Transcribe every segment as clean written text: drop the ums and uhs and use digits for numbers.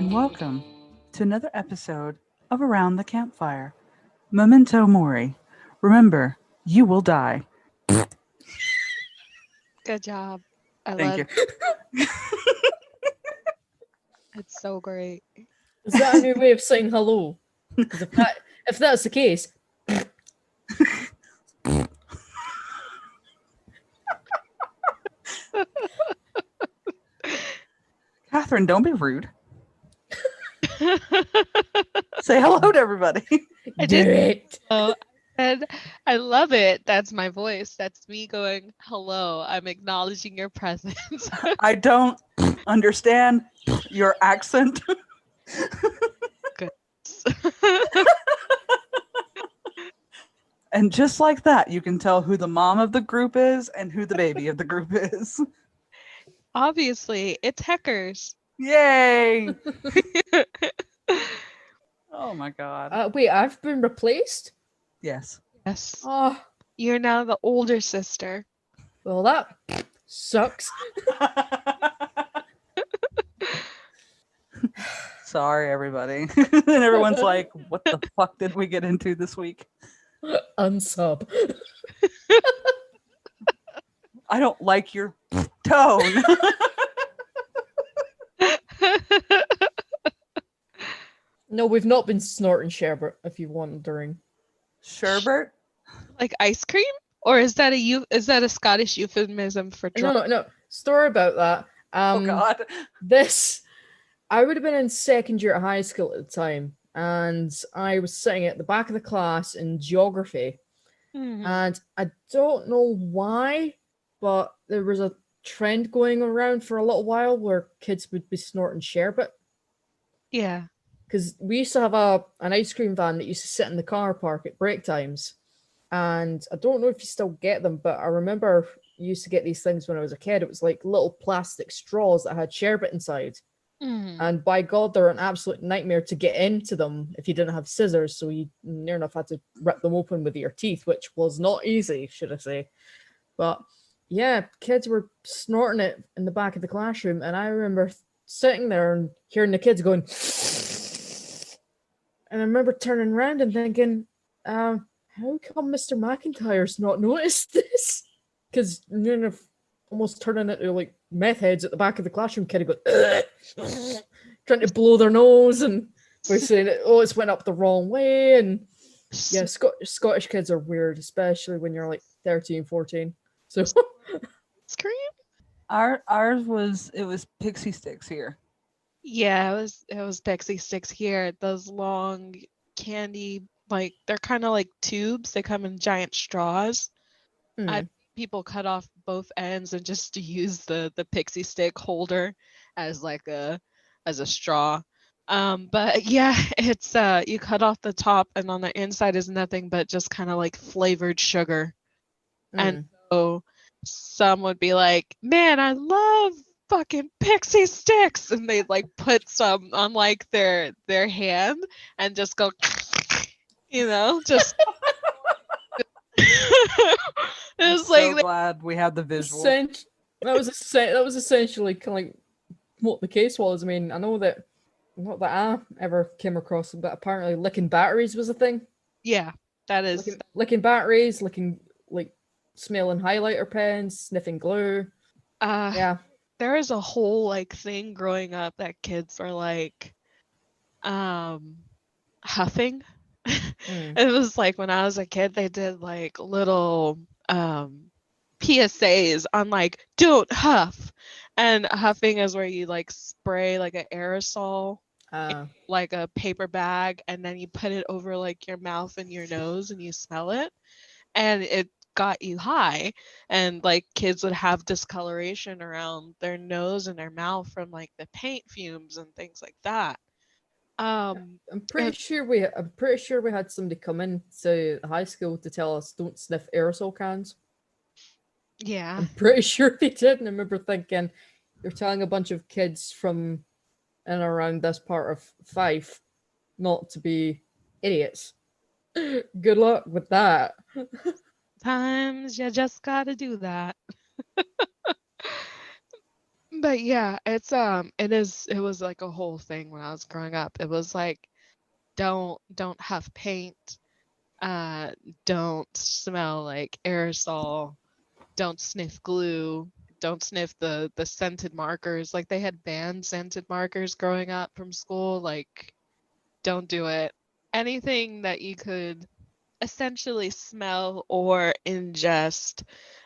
and welcome to another episode of Around the Campfire. Memento Mori. Remember, you will die. Good job. I Thank love you. it's so great. Is that a new way of saying hello? Because if that's the case, Catherine, don't be rude. Say hello to everybody. I do did. it. Oh, and I love it. That's my voice. That's me going, hello. I'm acknowledging your presence. I don't understand your accent. And just like that, you can tell who the mom of the group is and who the baby of the group is. Obviously, it's Heckers. Yay! Oh my god. Wait, I've been replaced? Yes. Yes. Oh, You're now the older sister. well, that sucks. Sorry, everybody. And everyone's like, what the fuck did we get into this week? Unsub. I don't like your tone. No, we've not been snorting sherbet, if you're wondering. Sherbert? Like ice cream? Or is that a Scottish euphemism for drunk? No. Story about that. Oh god. I would have been in second year at high school at the time, and I was sitting at the back of the class in geography. Mhm. And I don't know why, but there was a trend going around for a little while where kids would be snorting sherbet. Yeah. Because we used to have an ice cream van that used to sit in the car park at break times. And I don't know if you still get them, but I remember you used to get these things when I was a kid. It was like little plastic straws that had sherbet inside. Mhm. And by God, they're an absolute nightmare to get into them if you didn't have scissors. So you near enough had to rip them open with your teeth, which was not easy, should I say. But yeah, kids were snorting it in the back of the classroom. And I remember sitting there and hearing the kids going, and I remember turning around and thinking, how come Mr. McIntyre's not noticed this? Because almost turning into like meth heads at the back of the classroom, kid going, trying to blow their nose, and we're saying, oh, it's went up the wrong way. And yeah, Scottish kids are weird, especially when you're like 13, 14. So Scream? Ours was pixie sticks here. Yeah, it was Pixie Sticks here. Those long candy, like they're kind of like tubes. They come in giant straws. I people cut off both ends and just use the Pixie Stick holder as like a straw. But yeah, it's you cut off the top and on the inside is nothing but just kind of like flavored sugar. And so some would be like, "Man, I love fucking Pixie Sticks," and they'd like put some on like their hand and just go, just. It I'm was so like glad we had the visual. that was essentially kind of like what the case was. I mean, I know that not that I ever came across, but apparently licking batteries was a thing. Yeah, that is. Licking batteries, licking like smelling highlighter pens, sniffing glue. Yeah. There is a whole like thing growing up that kids are like huffing. It was like when I was a kid, they did like little PSAs on like don't huff. And huffing is where you like spray like an aerosol in, like a paper bag, and then you put it over like your mouth and your nose and you smell it, and it got you high. And like kids would have discoloration around their nose and their mouth from like the paint fumes and things like that. I'm pretty sure we had somebody come in to high school to tell us don't sniff aerosol cans. Yeah. I'm pretty sure they did. And I remember thinking, you're telling a bunch of kids from in and around this part of Fife not to be idiots. Good luck with that. Times you just gotta do that. But yeah, it was like a whole thing when I was growing up. It was like don't have paint, uh don't smell like aerosol, don't sniff glue, don't sniff the scented markers. Like they had banned scented markers growing up from school. Like don't do it. Anything that you could essentially smell or ingest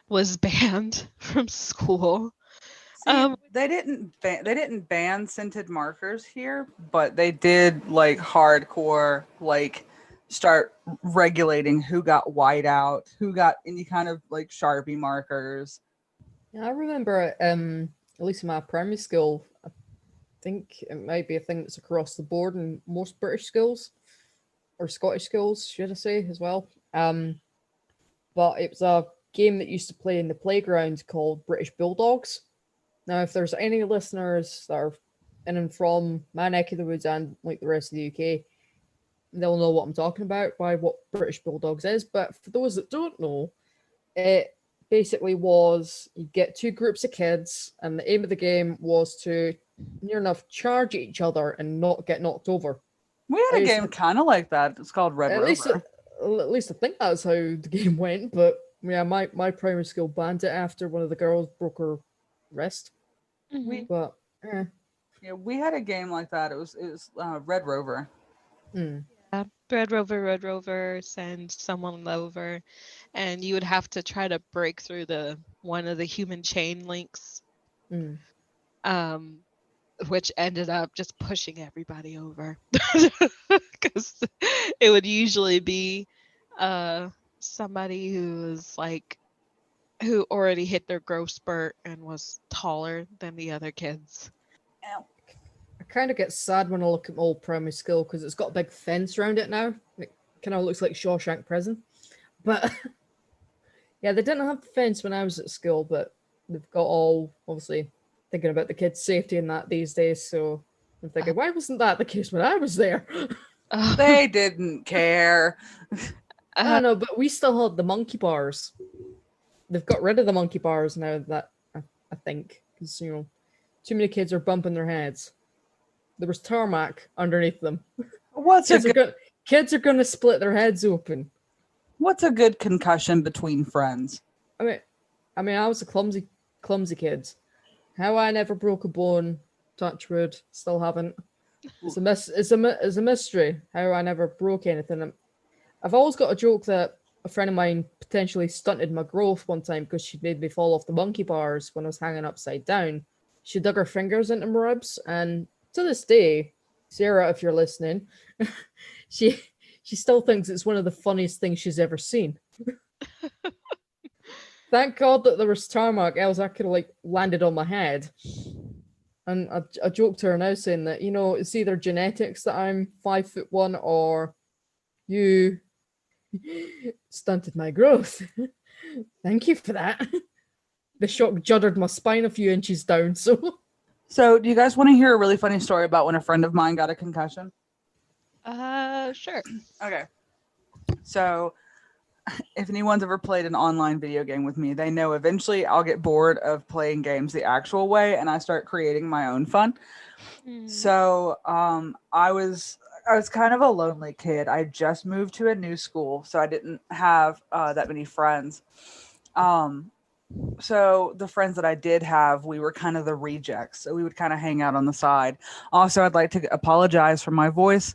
was banned from school. See, they didn't ban scented markers here, but they did like hardcore like start regulating who got white out, who got any kind of like Sharpie markers. Yeah, I remember at least in my primary school, I think it might be a thing that's across the board in most British schools or Scottish schools, should I say, as well. But it was a game that used to play in the playground called British Bulldogs. Now, if there's any listeners that are in and from my neck of the woods and like the rest of the UK, they'll know what I'm talking about by what British Bulldogs is. But for those that don't know, it basically was you get two groups of kids, and the aim of the game was to near enough charge each other and not get knocked over. We had a game kind of like that. It's called Red At least, Rover. at least I think that's how the game went. But yeah, my primary school banned it after one of the girls broke her wrist. Mhm. But Yeah, we had a game like that. It was Red Rover. Yeah. Red Rover, send someone over, and you would have to try to break through the one of the human chain links, um, which ended up just pushing everybody over because it would usually be somebody who already hit their growth spurt and was taller than the other kids. I kind of get sad when I look at my old primary school because it's got a big fence around it now. It kind of looks like Shawshank Prison. But yeah, they didn't have the fence when I was at school, but they've got all obviously thinking about the kids' safety and that these days. So I'm thinking, why wasn't that the case when I was there? They didn't care. I don't know, but we still had the monkey bars. They've got rid of the monkey bars now. That I think because too many kids are bumping their heads. There was tarmac underneath them. Kids are gonna split their heads open. What's a good concussion between friends? I mean, I was a clumsy kid. How I never broke a bone, touch wood, still haven't. It's a mystery how I never broke anything. I've always got a joke that a friend of mine potentially stunted my growth one time because she made me fall off the monkey bars when I was hanging upside down. She dug her fingers into my ribs, and to this day, Sarah, if you're listening, she still thinks it's one of the funniest things she's ever seen. Thank God that there was tarmac, else I could have landed on my head. And I joked to her now saying that, it's either genetics that I'm 5'1" or you stunted my growth. Thank you for that. The shock juddered my spine a few inches down, so. So, do you guys want to hear a really funny story about when a friend of mine got a concussion? Sure. Okay. So, if anyone's ever played an online video game with me, they know eventually I'll get bored of playing games the actual way and I start creating my own fun. So, I was kind of a lonely kid. I just moved to a new school, so I didn't have that many friends. So the friends that I did have, we were kind of the rejects. So we would kind of hang out on the side. Also, I'd like to apologize for my voice.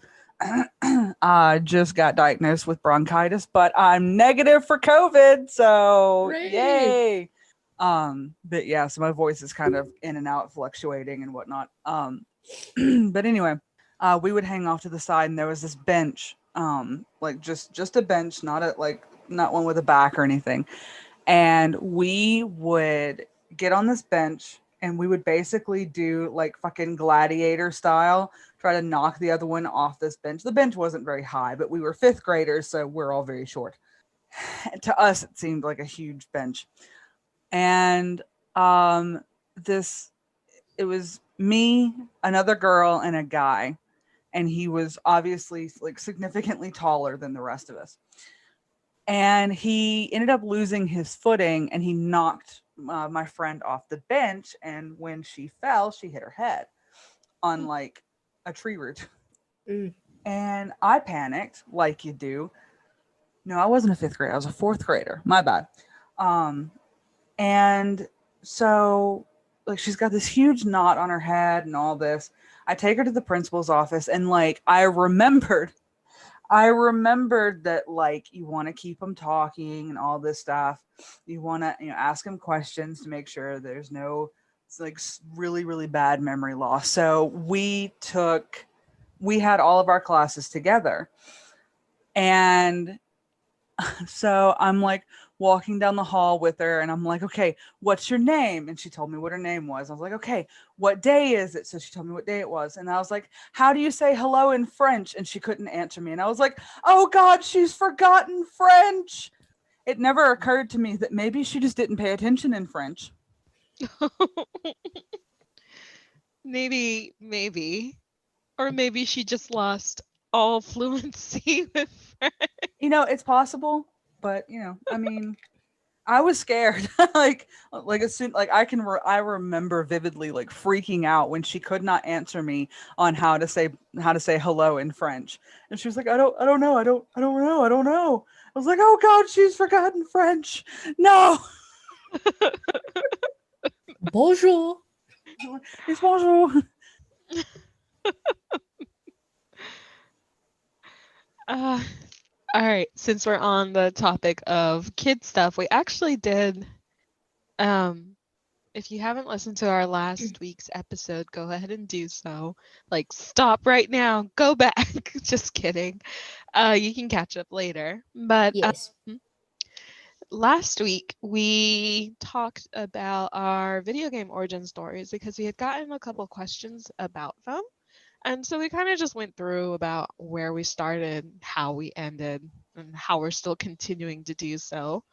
I just got diagnosed with bronchitis, but I'm negative for COVID. So Hooray! Yay. But yeah, so my voice is kind of in and out, fluctuating and whatnot. But anyway, we would hang off to the side, and there was this bench, like just a bench, not one with a back or anything. And we would get on this bench and we would basically do like fucking gladiator style, try to knock the other one off this bench. The bench wasn't very high, but we were fifth graders, so we're all very short. To us, it seemed like a huge bench. And it was me, another girl, and a guy. And he was obviously like significantly taller than the rest of us. and he ended up losing his footing, and he knocked my friend off the bench, and when she fell, she hit her head on like a tree root. And I panicked like you do. No, I wasn't a fifth grader. I was a fourth grader. My bad. And so like she's got this huge knot on her head and all this. I take her to the principal's office, and like I remembered that like you want to keep them talking and all this stuff. You want to ask them questions to make sure there's no like really really bad memory loss. So we had all of our classes together, and so I'm like walking down the hall with her, and I'm like, okay, what's your name? And she told me what her name was. I was like, okay, what day is it? So she told me what day it was. And I was like, how do you say hello in French? And she couldn't answer me. And I was like, oh God, she's forgotten French. It never occurred to me that maybe she just didn't pay attention in French. Maybe. Or maybe she just lost all fluency with French. It's possible, but I mean, I was scared. like as soon like I remember vividly like freaking out when she could not answer me on how to say hello in French. And she was like, I don't know. I don't know. I was like, oh God, she's forgotten French. No. Bonjour. It's bonjour. All right, since we're on the topic of kid stuff, we actually did if you haven't listened to our last week's episode, go ahead and do so. Like, stop right now, go back. Just kidding. You can catch up later. But Yes. last week we talked about our video game origin stories because we had gotten a couple questions about them. And so we kind of just went through about where we started, how we ended, and how we're still continuing to do so.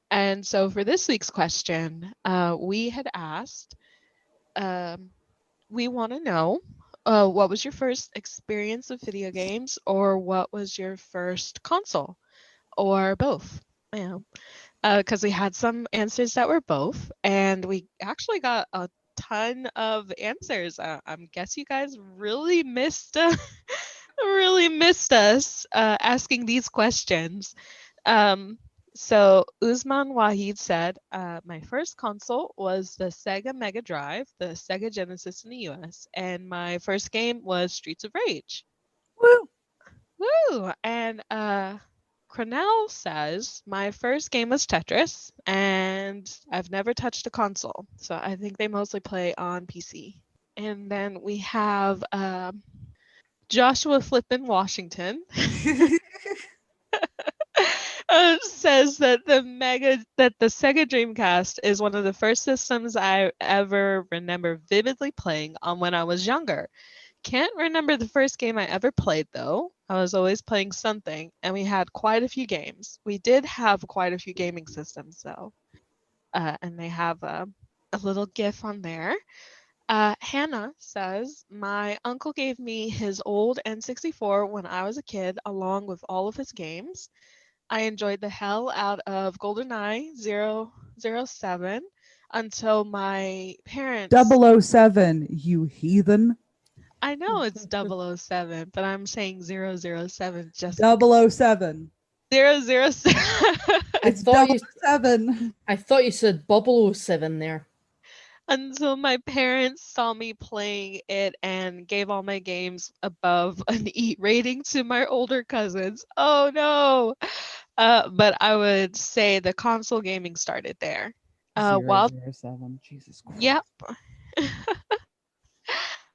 And so for this week's question, we had asked, we want to know, what was your first experience of video games, or what was your first console, or both? Because we had some answers that were both, and we actually got a ton of answers. I guess you guys really missed us asking these questions. So Usman Wahid said, my first console was the Sega Mega Drive, the Sega Genesis in the US, and my first game was Streets of Rage. Woo! Woo! And Cronell says, my first game was Tetris, and I've never touched a console. So I think they mostly play on PC. And then we have Joshua Flippin Washington. Says that the Sega Dreamcast is one of the first systems I ever remember vividly playing on when I was younger. Can't remember the first game I ever played though. I was always playing something, and we had quite a few games. We did have quite a few gaming systems though, and they have a little GIF on there. Hannah says, my uncle gave me his old N64 when I was a kid, along with all of his games. I enjoyed the hell out of GoldenEye 007 until my parents... 007, you heathen. I know it's 007, but I'm saying 007 just... 007. 007. It's 007. I thought you said 007 there. Until my parents saw me playing it and gave all my games above an E rating to my older cousins. Oh no! But I would say the console gaming started there. 007. Jesus Christ. Yep.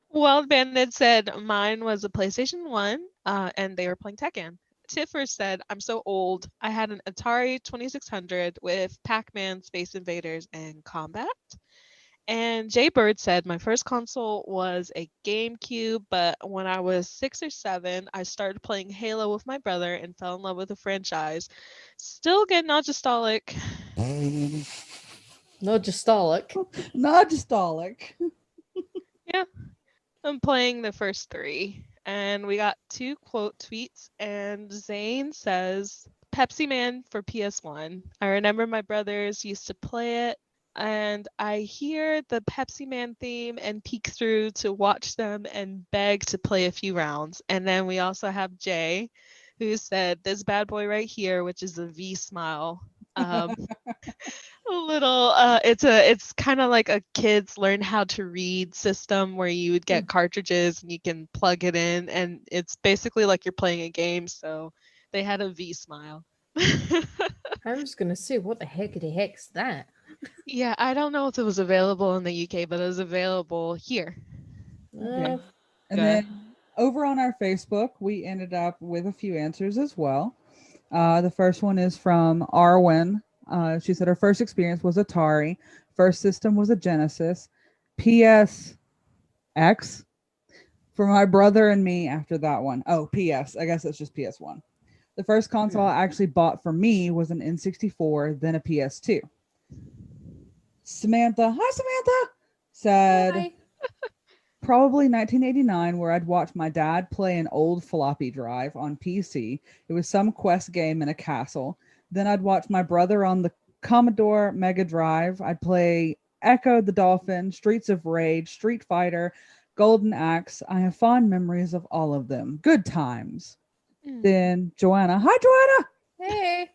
Wild Bandit said mine was a PlayStation 1, and they were playing Tekken. Tiffer said, I'm so old. I had an Atari 2600 with Pac-Man, Space Invaders, and Combat. And Jay Bird said, my first console was a GameCube, but when I was 6 or 7, I started playing Halo with my brother and fell in love with the franchise. Still get nostalgic. Nostalgic. Nostalgic. Yeah. I'm playing the first 3. And we got 2 quote tweets, and Zane says, Pepsi Man for PS1. I remember my brothers used to play it, and I hear the Pepsi Man theme and peek through to watch them and beg to play a few rounds. And then we also have Jay, who said this bad boy right here, which is a V smile. A little it's kind of like a kids learn how to read system where you would get cartridges and you can plug it in, and it's basically like you're playing a game, so they had a V smile. I was gonna say, what the heck's that? Yeah, I don't know if it was available in the UK, but it was available here. Okay. And Okay. then over on our Facebook, we ended up with a few answers as well. The first one is from Arwen. She said her first experience was Atari. First system was a Genesis. PSX for my brother and me after that one. Oh, PS. I guess it's just PS1. The first console I actually bought for me was an N64, then a PS2. Samantha, hi Samantha, said Hi. probably 1989, where I'd watch my dad play an old floppy drive on PC. It was some quest game in a castle. Then I'd watch my brother on the Commodore Mega Drive. I'd play Echo the Dolphin, Streets of Rage, Street Fighter, Golden Axe. I have fond memories of all of them. Good times. Then Joanna, hi Joanna, Hey.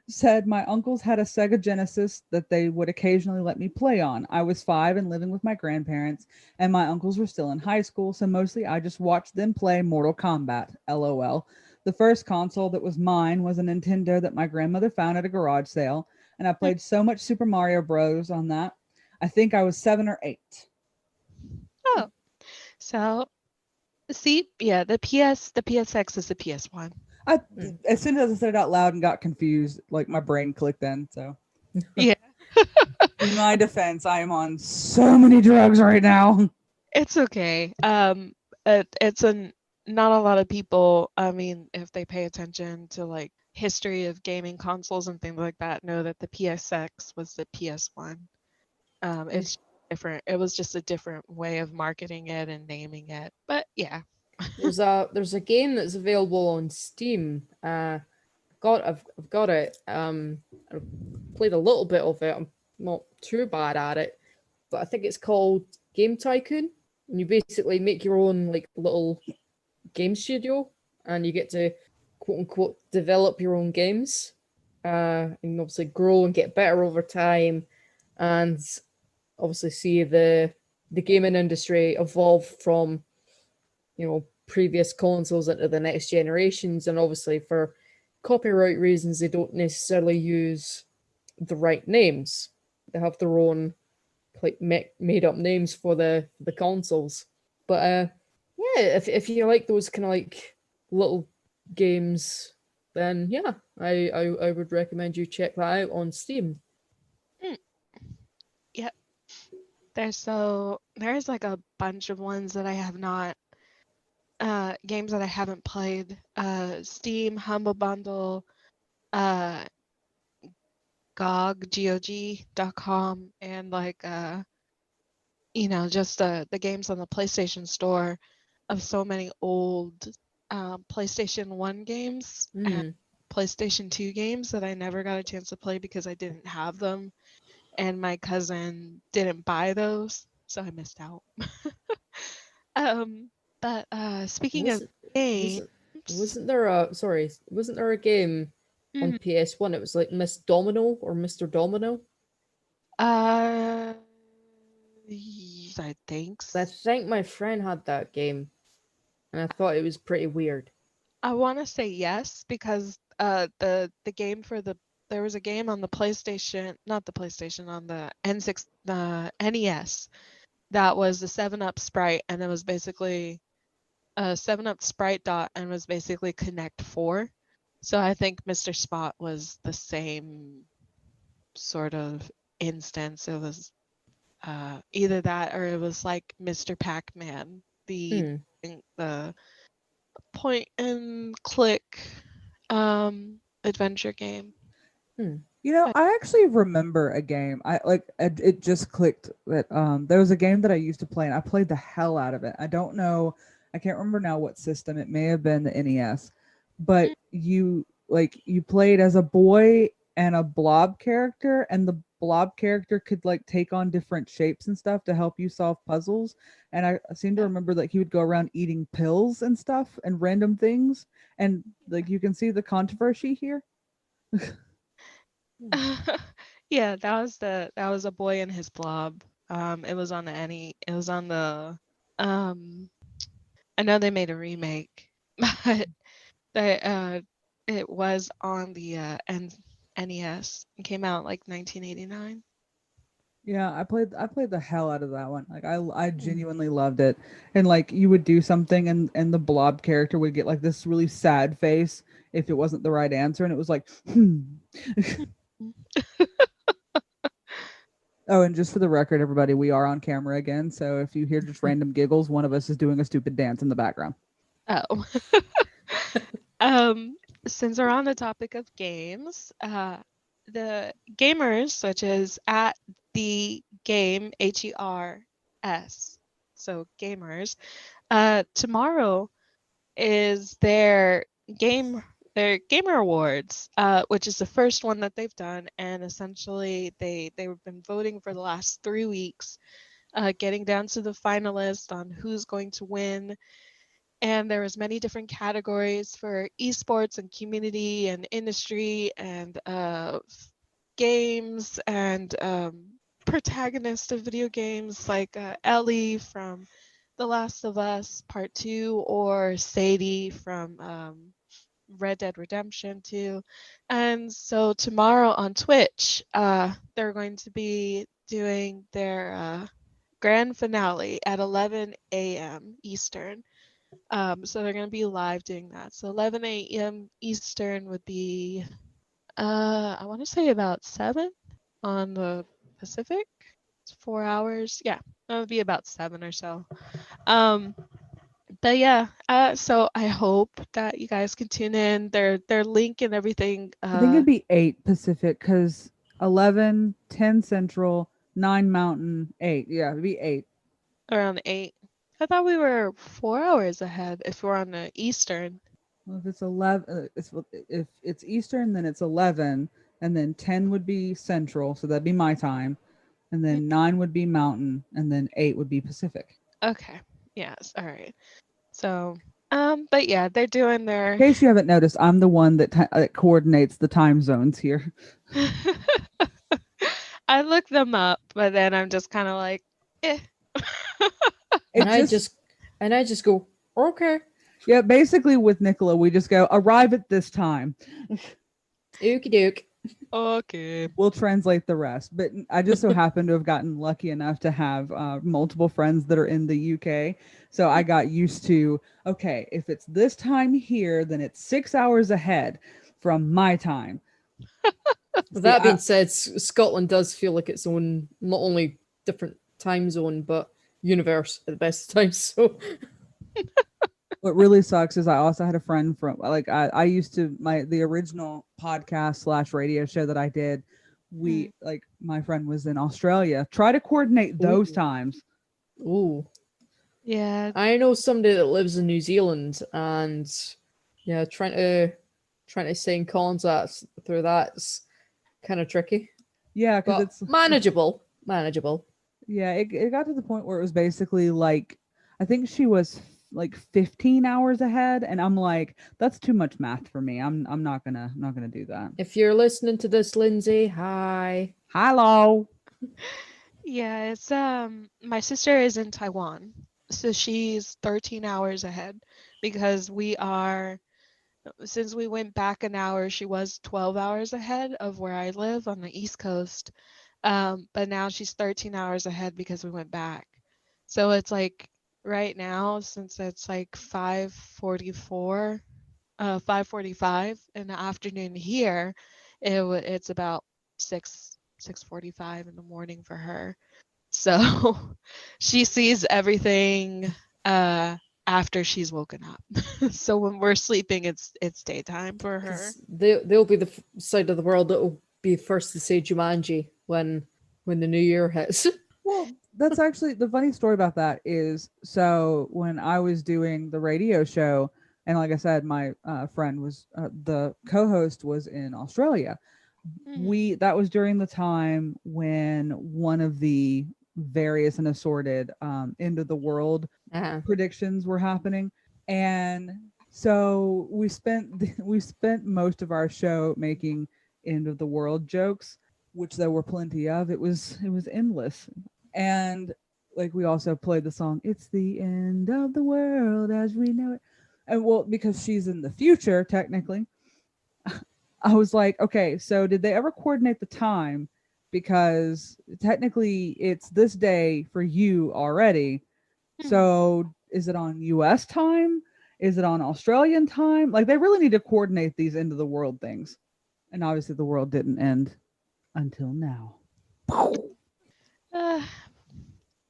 said my uncles had a Sega Genesis that they would occasionally let me play on. I was 5 and living with my grandparents, and my uncles were still in high school, so mostly I just watched them play Mortal Kombat. LOL. The first console that was mine was a Nintendo that my grandmother found at a garage sale, and I played so much Super Mario Bros. On that. I think I was 7 or 8. Oh, so see, yeah, the PSX is the PS1. As soon as I said it out loud and got confused, like my brain clicked in. So, Yeah. in my defense, I am on so many drugs right now. It's okay. It's not a lot of people. I mean, if they pay attention to like history of gaming consoles and things like that, know that the PSX was the PS1. It's different. It was just a different way of marketing it and naming it. But yeah. There's a game that's available on Steam. I've got it. I've played a little bit of it. I'm not too bad at it, but I think it's called Game Tycoon. And you basically make your own like little game studio, and you get to quote unquote develop your own games, and obviously grow and get better over time, and obviously see the gaming industry evolve from previous consoles into the next generations. And obviously for copyright reasons they don't necessarily use the right names. They have their own like made up names for the consoles. But yeah, if you like those kind of like little games, then yeah, I would recommend you check that out on Steam. Yep. There's like a bunch of ones that I have not games that I haven't played. Steam, Humble Bundle, GOG.com, and like just the games on the PlayStation Store of so many old PlayStation 1 games and PlayStation 2 games that I never got a chance to play because I didn't have them, and my cousin didn't buy those, so I missed out. But speaking of games, wasn't there a game on PS1? It was like Miss Domino or Mr. Domino. I think I think my friend had that game, and I thought it was pretty weird. I want to say yes because the game for there was a game on the PlayStation, not the PlayStation, on the N6, the NES, that was the 7-Up sprite, and it was basically a 7-Up sprite dot, and was basically Connect 4. So I think Mr. Spot was the same sort of instance. It was either that or it was like Mr. Pac-Man, the point and click adventure game. I actually remember a game. It just clicked that there was a game that I used to play and I played the hell out of it. I can't remember now what system. It may have been the NES. But you like you played as a boy and a blob character, and the blob character could like take on different shapes and stuff to help you solve puzzles. And I seem to remember that he would go around eating pills and stuff and random things. And like you can see the controversy here. Yeah, that was a boy and his blob. It was on the it was on the I know they made a remake, but it was on the NES. It came out like 1989. Yeah, I played the hell out of that one. Like I genuinely loved it. And like you would do something and the blob character would get like this really sad face if it wasn't the right answer, and it was like Oh, and just for the record, everybody, we are on camera again, so if you hear just random giggles, one of us is doing a stupid dance in the background. Oh. Since we're on the topic of games, the gamers, such as at the game HERS, so gamers, tomorrow is their gamer awards, which is the first one that they've done, and essentially they've been voting for the last 3 weeks, getting down to the finalists on who's going to win. And there was many different categories for esports and community and industry and games and protagonists of video games like Ellie from The Last of Us Part 2 or Sadie from Red Dead Redemption 2. And so tomorrow on Twitch, they're going to be doing their grand finale at 11 a.m. Eastern. So they're going to be live doing that. So 11 a.m. Eastern would be, I want to say about 7 on the Pacific. It's 4 hours. Yeah, that would be about 7 or so. But yeah, so I hope that you guys can tune in. Their link and everything. I think it'd be 8 Pacific because 11, 10 Central, 9 Mountain, 8. Yeah, it'd be 8. Around 8. I thought we were 4 hours ahead if we're on the Eastern. Well, if it's 11, if it's Eastern, then it's 11, and then 10 would be Central, so that'd be my time, and then 9 would be Mountain, and then 8 would be Pacific. Okay. Yes. All right. So, but yeah, they're doing their. In case you haven't noticed, I'm the one that coordinates the time zones here. I look them up, but then I'm just kind of like, eh. And I just go, okay. Yeah, basically with Nicola, we just go arrive at this time. Okie doke. Okay. We'll translate the rest. But I just so happen to have gotten lucky enough to have multiple friends that are in the UK. So I got used to, okay, if it's this time here, then it's 6 hours ahead from my time. With that being said, Scotland does feel like its own, not only different time zone, but universe at the best of times. So what really sucks is I also had a friend from like I used to the original podcast / radio show that I did. We like my friend was in Australia. Try to coordinate those times. Ooh. Yeah. I know somebody that lives in New Zealand, and yeah, trying to stay in contact through that's kind of tricky. Yeah, because it's manageable. Yeah, it got to the point where it was basically like I think she was like 15 hours ahead, and I'm like, that's too much math for me. I'm not gonna do that. If you're listening to this, Lindsay, hi. Hello. Yeah, it's my sister is in Taiwan. So she's 13 hours ahead because since we went back an hour, she was 12 hours ahead of where I live on the East Coast. But now she's 13 hours ahead because we went back. So it's like right now, since it's like 5:45 in the afternoon here, it's about 6:45 in the morning for her. So she sees everything after she's woken up. So when we're sleeping, it's daytime for her. They'll be the side of the world that'll be first to say Jumanji when the new year hits. Well, that's actually the funny story about that is so when I was doing the radio show And like I said, my friend was the co-host was in Australia. That was during the time when one of the various and assorted end of the world predictions were happening, and so we spent most of our show making end of the world jokes, which there were plenty of. It was endless, and like we also played the song "It's the End of the World as We Know It," and well, because she's in the future technically, I was like, okay, so did they ever coordinate the time? Because technically it's this day for you already. So is it on US time? Is it on Australian time? Like they really need to coordinate these end of the world things. And obviously the world didn't end until now.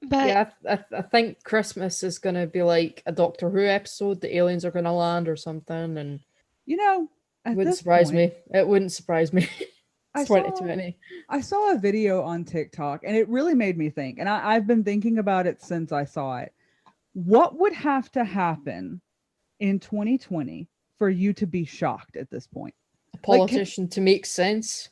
But Yeah, I think Christmas is going to be like a Doctor Who episode. The aliens are going to land or something, and You know, at wouldn't this surprise point, me. It wouldn't surprise me. I It's saw 2020. I saw a video on TikTok and it really made me think. And I've been thinking about it since I saw it. What would have to happen in 2020 for you to be shocked at this point? A politician to make sense.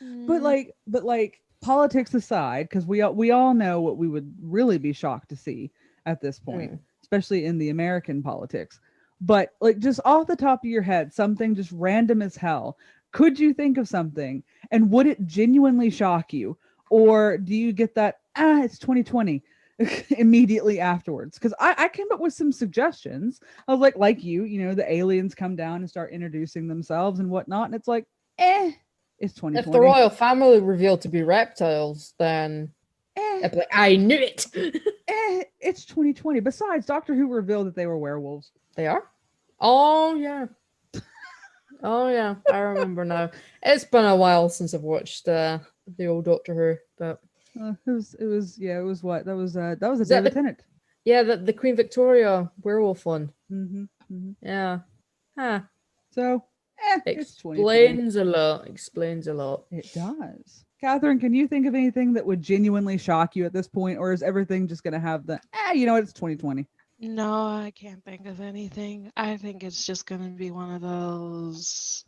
But like politics aside, because we all know what we would really be shocked to see at this point, especially in the American politics. But like just off the top of your head, something just random as hell. Could you think of something, and would it genuinely shock you, or do you get that it's 2020 immediately afterwards? Because I came up with some suggestions. I was like you know, the aliens come down and start introducing themselves and whatnot, and it's like it's 2020. If the royal family revealed to be reptiles, then I'd be like, I knew it. It's 2020. Besides, Doctor Who revealed that they were werewolves. They are? Oh, yeah. Oh, yeah. I remember now. It's been a while since I've watched the old Doctor Who, but it was what? That was a that David the- Tennant. yeah, the Queen Victoria werewolf one. Mm-hmm. Yeah. Huh. So, it's 2020. Explains a lot. It does. Catherine, can you think of anything that would genuinely shock you at this point, or is everything just going to have the, you know what, it's 2020? no, I can't think of anything. I think it's just gonna be one of those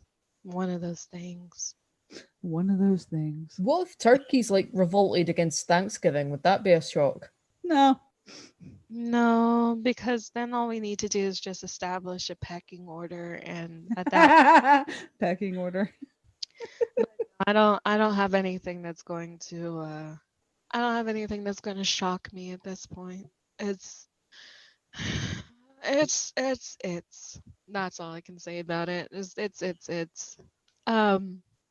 things. One of those things. What if turkeys like revolted against Thanksgiving? Would that be a shock? No. No, because then all we need to do is just establish a pecking order, and at that Pecking order. I don't have anything that's going to shock me at this point. It's that's all I can say about it.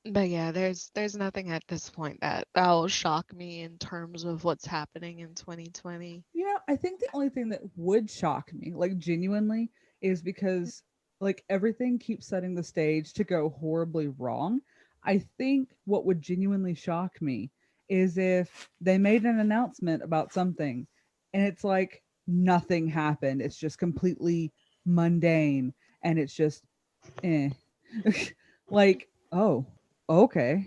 But yeah, there's nothing at this point that will shock me in terms of what's happening in 2020. You know, I think the only thing that would shock me, like genuinely, is because like everything keeps setting the stage to go horribly wrong. I think what would genuinely shock me is if they made an announcement about something and it's like nothing happened. It's just completely mundane and it's just like, oh, okay.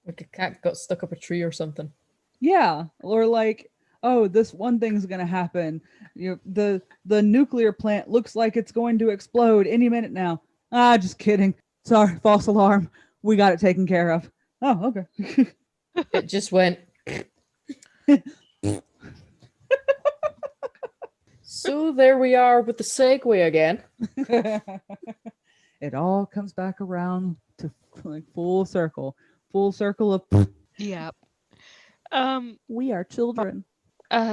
Like a cat got stuck up a tree or something. Yeah, or like, oh, this one thing's gonna happen. You know, the nuclear plant looks like it's going to explode any minute now. Just kidding. Sorry, false alarm. We got it taken care of. Oh, okay. It just went. So there we are with the segue again. It all comes back around to like full circle of Yep. we are children.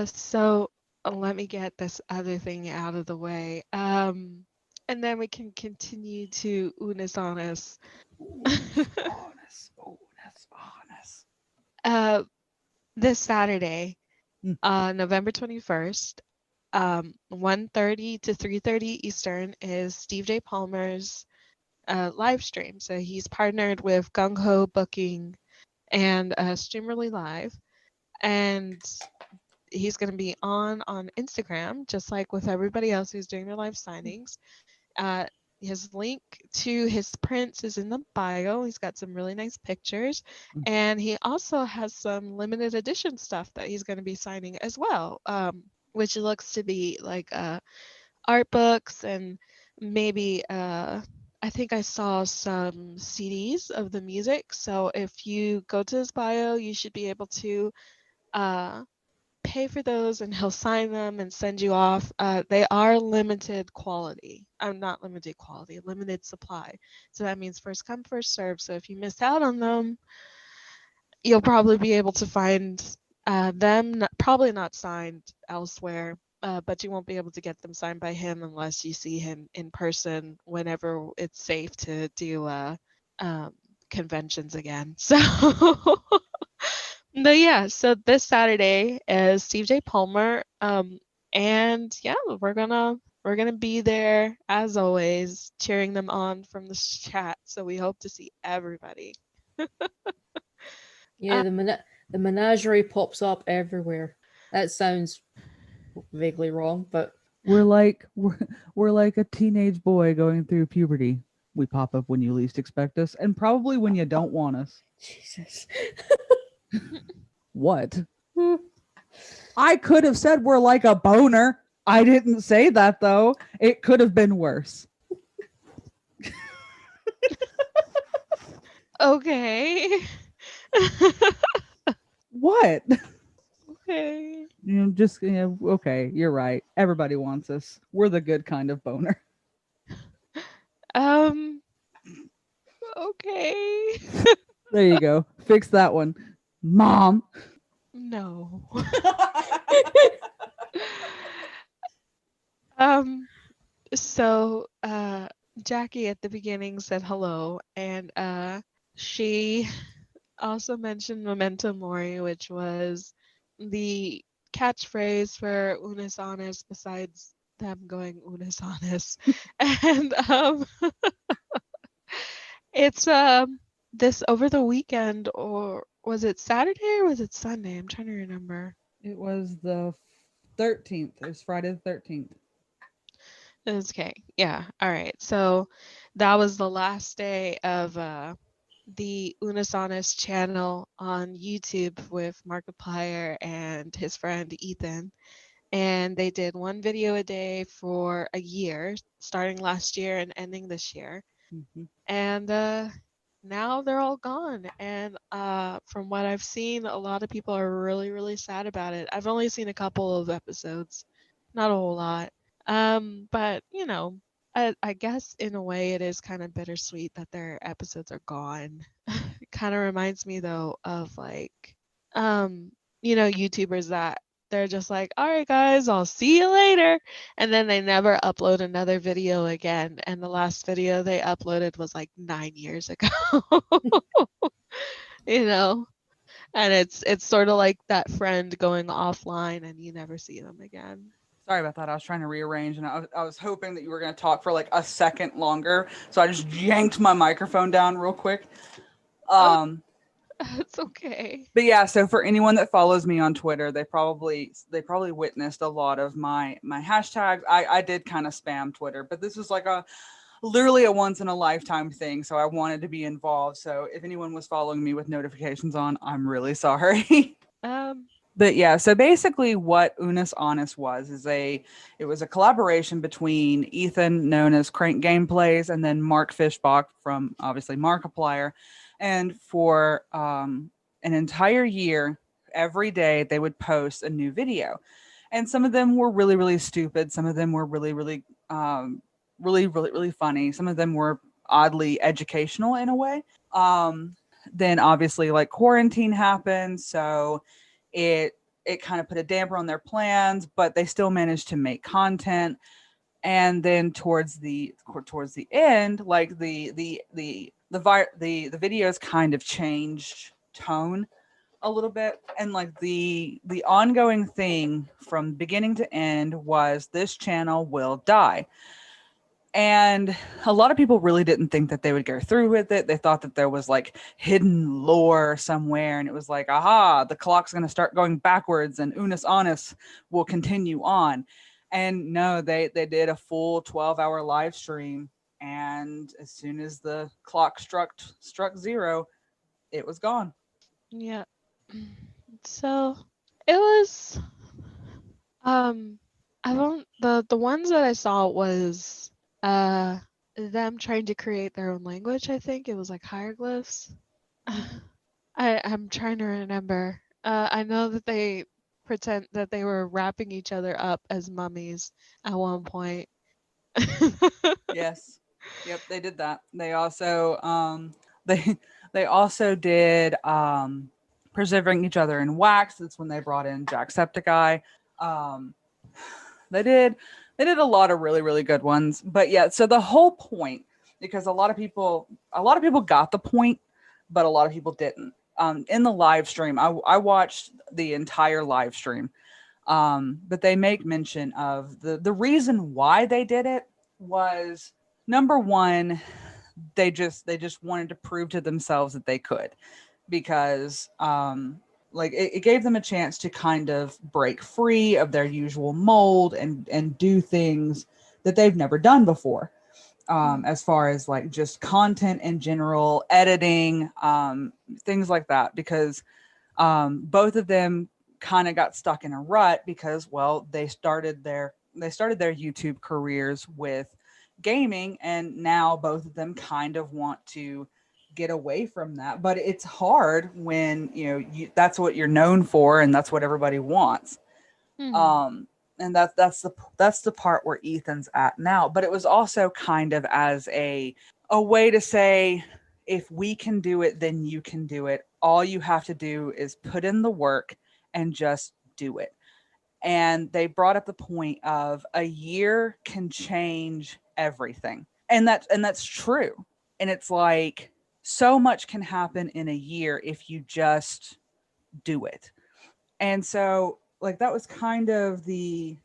So let me get this other thing out of the way. And then we can continue to unis honest. honest. This Saturday, November 21st, 1:30 to 3:30 Eastern is Steve J. Palmer's live stream. So he's partnered with Gung Ho Booking and Streamerly Live, and he's going to be on Instagram, just like with everybody else who's doing their live signings. His link to his prints is in the bio. He's got some really nice pictures, and he also has some limited edition stuff that he's going to be signing as well, which looks to be like art books and maybe I think I saw some CDs of the music. So if you go to his bio, you should be able to pay for those and he'll sign them and send you off. They are limited quality. I'm not limited quality, limited supply. So that means first come, first serve. So if you miss out on them, you'll probably be able to find them, probably not signed elsewhere, but you won't be able to get them signed by him unless you see him in person whenever it's safe to do conventions again. So, but yeah, so this Saturday is Steve J. Palmer, and yeah, we're gonna be there as always, cheering them on from the chat. So we hope to see everybody. Yeah, the menagerie pops up everywhere. That sounds vaguely wrong, but We're like we're like a teenage boy going through puberty. We pop up when you least expect us, and probably when you don't want us. Jesus. What? I could have said we're like a boner. I didn't say that though. It could have been worse. Okay. What? Okay. Okay, you're right. Everybody wants us. We're the good kind of boner. Um. Okay. There you go. Fix that one. Mom. No. Um. So, Jackie at the beginning said hello, and she also mentioned memento mori, which was the catchphrase for Unis Honest, besides them going Unis Honest, and it's this over the weekend, or was it Saturday or was it Sunday? I'm trying to remember. It was the 13th. It was Friday the 13th. Okay, yeah, all right. So that was the last day of the Unisonus channel on YouTube with Markiplier and his friend Ethan. And they did one video a day for a year, starting last year and ending this year. Mm-hmm. And now they're all gone. And from what I've seen, a lot of people are really, really sad about it. I've only seen a couple of episodes, not a whole lot. But you know, I guess in a way it is kind of bittersweet that their episodes are gone. It kind of reminds me though of like, um, YouTubers that they're just like, all right, guys, I'll see you later. And then they never upload another video again. And the last video they uploaded was like 9 years ago. you know? And it's sort of like that friend going offline and you never see them again. Sorry about that. I was trying to rearrange, and I was hoping that you were going to talk for like a second longer. So I just yanked my microphone down real quick. It's okay. But yeah, so for anyone that follows me on Twitter, they probably witnessed a lot of my hashtags. I did kind of spam Twitter, but this was like literally a once in a lifetime thing. So I wanted to be involved. So if anyone was following me with notifications on, I'm really sorry. But yeah, so basically what Unis Honest it was a collaboration between Ethan, known as Crank Gameplays, and then Mark Fishbach from obviously Markiplier. And for an entire year, every day they would post a new video. And some of them were really, really stupid. Some of them were really, really, really, really, really funny. Some of them were oddly educational in a way. Then obviously like quarantine happened. So it kind of put a damper on their plans, but they still managed to make content. And then towards the end, like the videos kind of changed tone a little bit, and like the ongoing thing from beginning to end was this channel will die. And a lot of people really didn't think that they would go through with it. They thought that there was like hidden lore somewhere. And it was like, aha, the clock's going to start going backwards and Unis Honest will continue on. And no, they did a full 12-hour live stream. And as soon as the clock struck zero, it was gone. Yeah. So it was I don't the ones that I saw was them trying to create their own language. I think it was like hieroglyphs. I'm trying to remember. I know that they pretend that they were wrapping each other up as mummies at one point. Yes. Yep, they did that. They also they they also did preserving each other in wax. That's when they brought in Jacksepticeye. Um they did a lot of really really good ones. But yeah, so the whole point, because a lot of people got the point, but a lot of people didn't. In the live stream, I watched the entire live stream. But they make mention of the reason why they did it was, number one, they just wanted to prove to themselves that they could, because like it gave them a chance to kind of break free of their usual mold and do things that they've never done before, as far as like just content in general, editing, things like that, because both of them kind of got stuck in a rut because, well, they started their YouTube careers with gaming, and now both of them kind of want to get away from that. But it's hard when that's what you're known for, and that's what everybody wants. Mhm. And that's the part where Ethan's at now. But it was also kind of as a way to say, if we can do it, then you can do it. All you have to do is put in the work and just do it. And they brought up the point of a year can change everything. And that's true. And it's like, so much can happen in a year if you just do it. And so, like, that was kind of the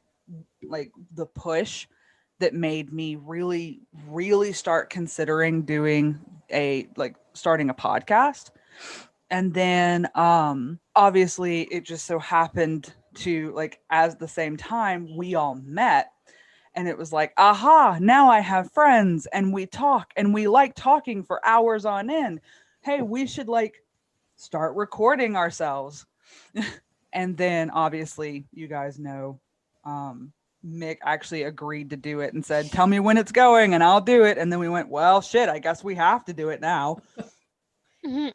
push that made me really really start considering doing starting a podcast. And then obviously it just so happened to, like, as the same time we all met, and it was like, aha, now I have friends and we talk and we like talking for hours on end. Hey, we should like start recording ourselves. And then obviously you guys know, um Mick actually agreed to do it and said, tell me when it's going and I'll do it. And then we went, well, shit, I guess we have to do it now.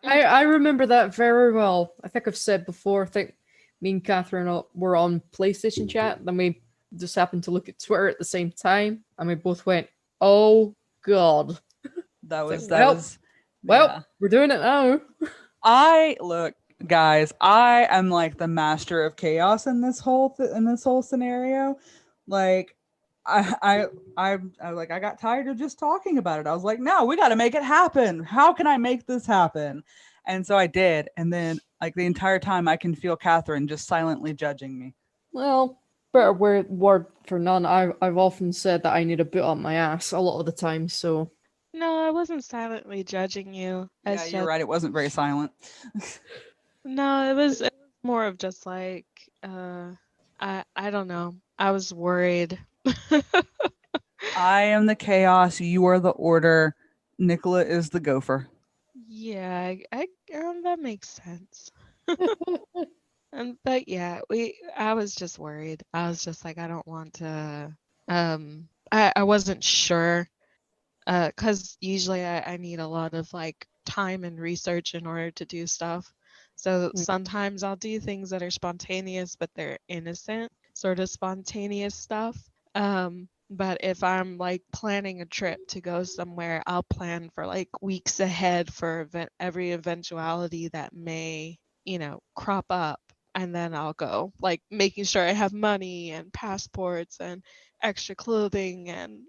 I remember that very well. I think I've said before, I think me and Catherine were on PlayStation chat, then we just happened to look at Twitter at the same time, and we both went, oh god. That It's like, was that was well, yeah. we're doing it now. I look, guys, I am like the master of chaos in this whole scenario. Like, I like, I got tired of just talking about it. I was like, no, we got to make it happen. How can I make this happen? And so I did. And then, like, the entire time I can feel Catherine just silently judging me. Well, better word for none. I've often said that I need a boot up my ass a lot of the time, so No, I wasn't silently judging you. Yeah, It's you're just right. It wasn't very silent. no, it was more of just like I don't know. I was worried. I am the chaos. You are the order. Nicola is the gopher. Yeah, that makes sense. But yeah, I was just worried. I was just like, I don't want to. I wasn't sure. Because usually I need a lot of like time and research in order to do stuff. So sometimes I'll do things that are spontaneous, but they're innocent, sort of spontaneous stuff. But if I'm like planning a trip to go somewhere, I'll plan for like weeks ahead for every eventuality that may, crop up. And then I'll go, like making sure I have money and passports and extra clothing and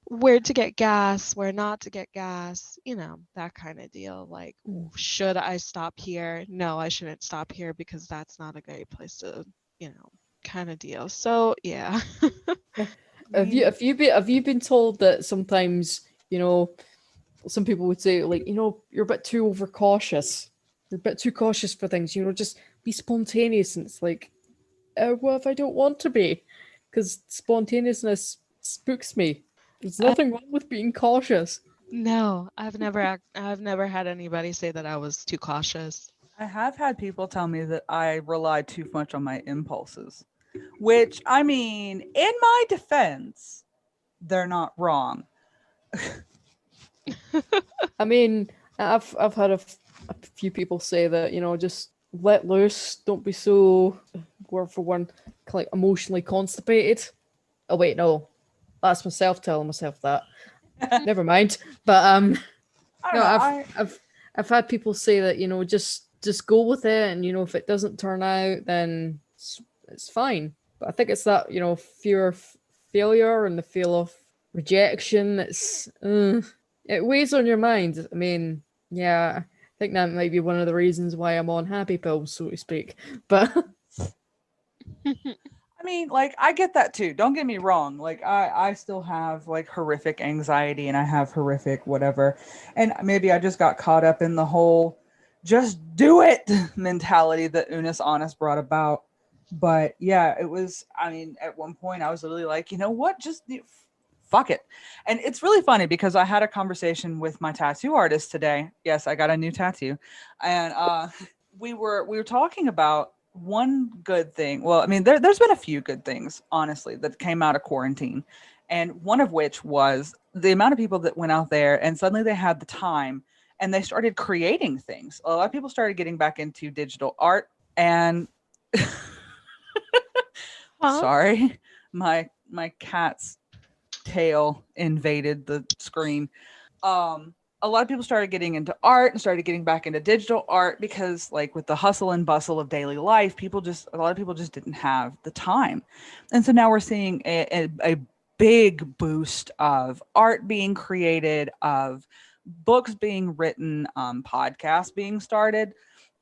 where to get gas, where not to get gas, that kind of deal. Like, should I stop here? No, I shouldn't stop here because that's not a great place to, kind of deal. So yeah. have you been told that sometimes, some people would say, like, you're a bit too overcautious. You're a bit too cautious for things, just be spontaneous. And it's like, well, if I don't want to be, because spontaneousness spooks me. There's Uh, nothing wrong with being cautious. no, I've never had anybody say that I was too cautious. I have had people tell me that I rely too much on my impulses, which, I mean, in my defense, they're not wrong. I mean, I've had a few people say that, just let loose, don't be so, word for one, like emotionally constipated. Oh wait, no, that's myself telling myself that. Never mind. But I don't no, know. I've had people say that, just go with it, and if it doesn't turn out, then it's fine. But I think it's that, fear of failure and the fear of rejection. It weighs on your mind. I mean, yeah, I think that might be one of the reasons why I'm on happy pills, so to speak. But I mean, like, I get that too. Don't get me wrong. Like, I still have like horrific anxiety and I have horrific whatever. And maybe I just got caught up in the whole just do it mentality that Unis Honest brought about. But yeah, it was, I mean, at one point I was literally like, you know what? Just fuck it. And it's really funny because I had a conversation with my tattoo artist today. Yes, I got a new tattoo. And we were talking about one good thing. Well, I mean, there's been a few good things, honestly, that came out of quarantine. And one of which was the amount of people that went out there and suddenly they had the time and they started creating things. A lot of people started getting back into digital art and sorry, my cat's tail invaded the screen. A lot of people started getting into art and started getting back into digital art because like with the hustle and bustle of daily life, a lot of people just didn't have the time. And so now we're seeing a big boost of art being created, of books being written, podcasts being started,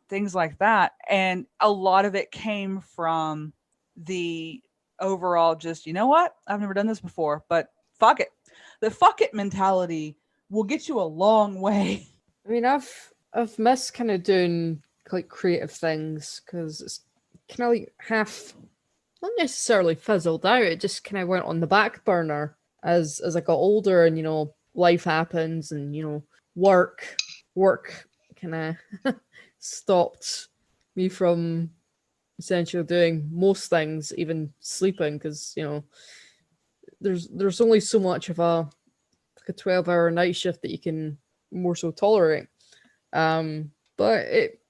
things like that. And a lot of it came from the overall just, you know what? I've never done this before, but fuck it. The fuck it mentality will get you a long way. I mean, I've missed kind of doing like creative things because it's kind of like half, not necessarily fizzled out. It just kind of went on the back burner as I got older, and life happens, and work kind of stopped me from essentially doing most things, even sleeping, because there's only so much of a 12-hour night shift that you can more so tolerate. But it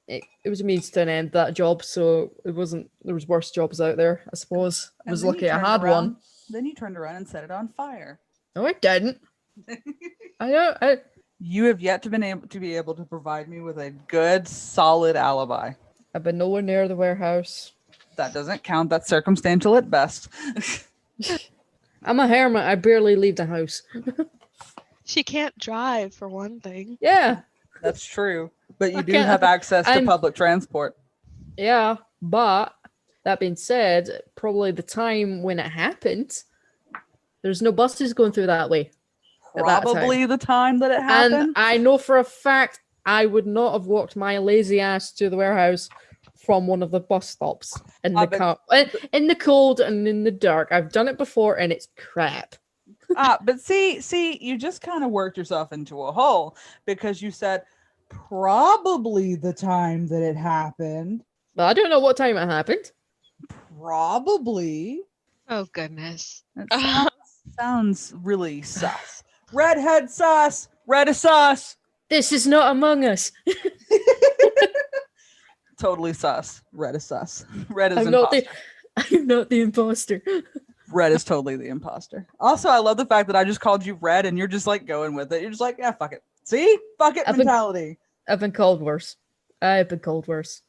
was a means to an end, that job, so it wasn't, there was worse jobs out there, I suppose. I was lucky I had one. Then you turned around and set it on fire. No, I didn't. I You have yet to be able to provide me with a good, solid alibi. I've been nowhere near the warehouse. That doesn't count. That's circumstantial at best. I'm a hermit. I barely leave the house. She can't drive, for one thing. Yeah. That's true. But you do have access to public transport. Yeah, but that being said, probably the time when it happened, there's no buses going through that way. Probably the time that it happened. And I know for a fact I would not have walked my lazy ass to the warehouse from one of the bus stops in the cold and in the dark. I've done it before and it's crap. But see, you just kind of worked yourself into a hole because you said probably the time that it happened. But I don't know what time it happened. Probably. Oh, goodness. That sounds really sus. Redhead sus. Red is sus. This is not Among Us. Totally sus. Red is sus. Red is I'm not the imposter. Red is totally the imposter. Also, I love the fact that I just called you Red and you're just like going with it. You're just like, yeah, fuck it. See? Fuck it mentality. I've been called worse. I've been called worse.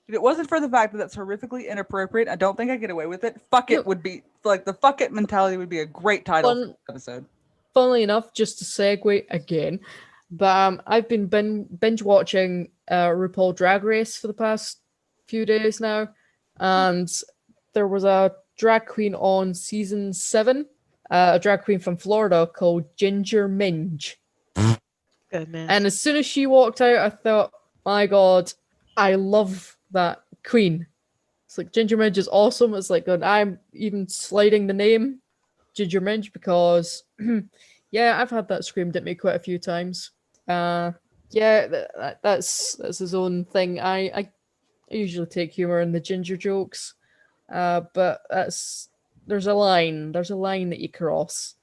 If it wasn't for the fact that that's horrifically inappropriate, I don't think I get away with it. Fuck it would be like the fuck it mentality would be a great title for the episode. Funnily enough, just to segue again, but I've been binge watching RuPaul Drag Race for the past few days now, and there was a drag queen on season 7, a drag queen from Florida called Ginger Minge. Goodness. And as soon as she walked out, I thought, my God, I love that queen. It's like Ginger Minge is awesome. It's like, I'm even sliding the name Ginger Minge because, yeah, I've had that screamed at me quite a few times. Yeah, that's his own thing. I usually take humor in the ginger jokes, but there's a line that you cross.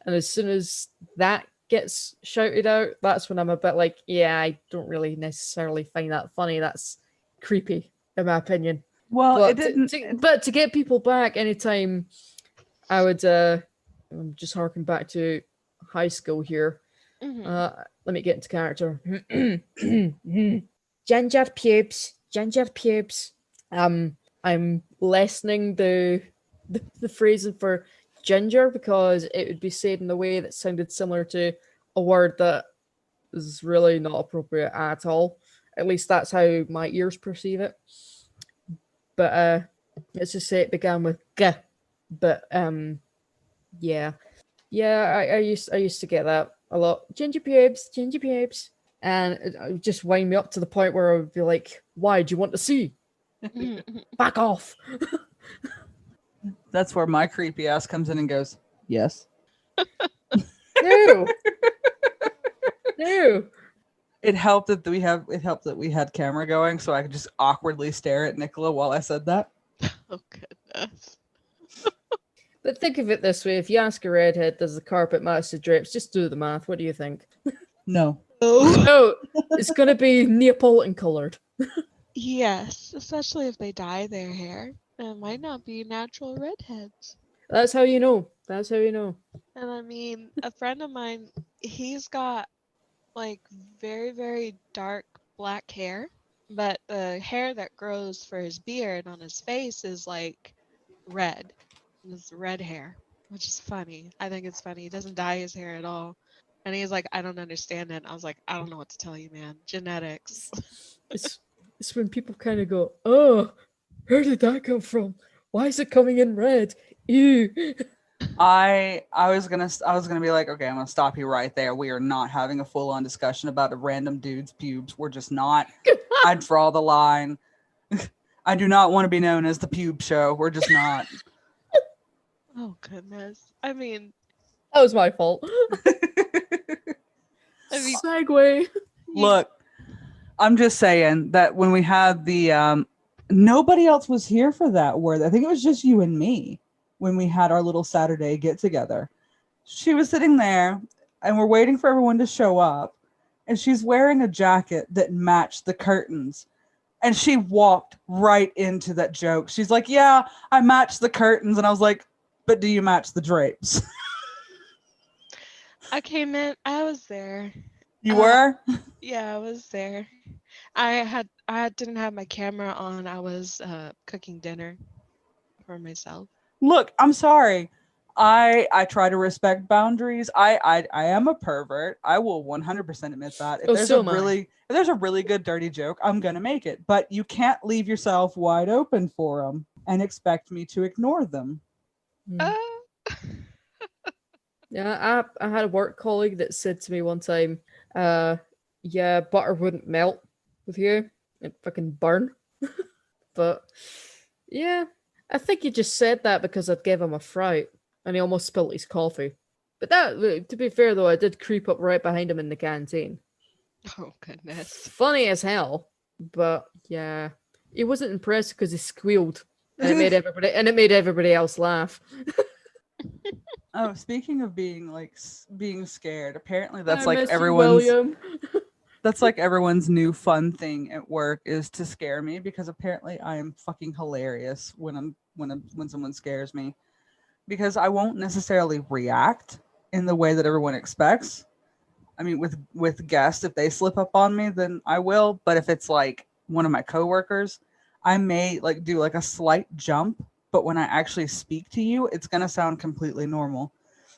And as soon as that gets shouted out, that's when I'm a bit like, yeah, I don't really necessarily find that funny. That's creepy, in my opinion. Well, it But didn't. but to get people back anytime, I would I'm just harking back to high school here. Let me get into character. Ginger pubes, ginger pubes. I'm lessening the phrasing for ginger because it would be said in a way that sounded similar to a word that is really not appropriate at all. At least that's how my ears perceive it. But let's just say it began with g. But yeah. Yeah, I used to get that a lot. Ginger pubes, ginger pubes. And it would just wind me up to the point where I would be like, why do you want to see? Back off. That's where my creepy ass comes in and goes, yes. No. No. It helped that we had camera going, so I could just awkwardly stare at Nicola while I said that. Oh goodness. But think of it this way: if you ask a redhead, does the carpet match the drapes? Just do the math. What do you think? No. Oh. No, it's gonna be Neapolitan colored. Yes, especially if they dye their hair. It might not be natural redheads. That's how you know. That's how you know. And I mean, a friend of mine, he's got like very, very dark black hair, but the hair that grows for his beard on his face is like red. It's red hair, which is funny. I think it's funny. He doesn't dye his hair at all. And he's like, I don't understand it. I was like, I don't know what to tell you, man. Genetics. It's when people kind of go, "Oh, where did that come from? Why is it coming in red? Ew." I was gonna be like, okay, I'm gonna stop you right there. We are not having a full on discussion about a random dude's pubes. We're just not. I draw the line. I do not want to be known as the pube show. We're just not. Oh goodness. I mean, That was my fault. Segue. Look, I'm just saying that when we had the nobody else was here for that word. I think it was just you and me when we had our little Saturday get together. She was sitting there and we're waiting for everyone to show up, and she's wearing a jacket that matched the curtains. And she walked right into that joke. She's like, yeah, I matched the curtains. And I was like, but do you match the drapes? I came in, I was there. You were? Yeah, I was there. I didn't have my camera on. I was cooking dinner for myself. Look, I'm sorry. I try to respect boundaries. I am a pervert. I will 100% admit that. If there's a really good dirty joke, I'm gonna make it. But you can't leave yourself wide open for them and expect me to ignore them. Yeah, I had a work colleague that said to me one time, yeah, butter wouldn't melt with you. It'd fucking burn. But yeah, I think he just said that because I'd give him a fright and he almost spilled his coffee. But that, to be fair though, I did creep up right behind him in the canteen. Oh goodness. Funny as hell, but yeah, he wasn't impressed because he squealed and it made everybody else laugh. Oh, speaking of being scared, apparently that's I like miss you, everyone's William. that's like everyone's new fun thing at work is to scare me, because apparently I am fucking hilarious when someone scares me, because I won't necessarily react in the way that everyone expects. I mean, with guests, if they slip up on me, then I will. But if it's like one of my coworkers, I may like do like a slight jump, but when I actually speak to you, it's gonna sound completely normal.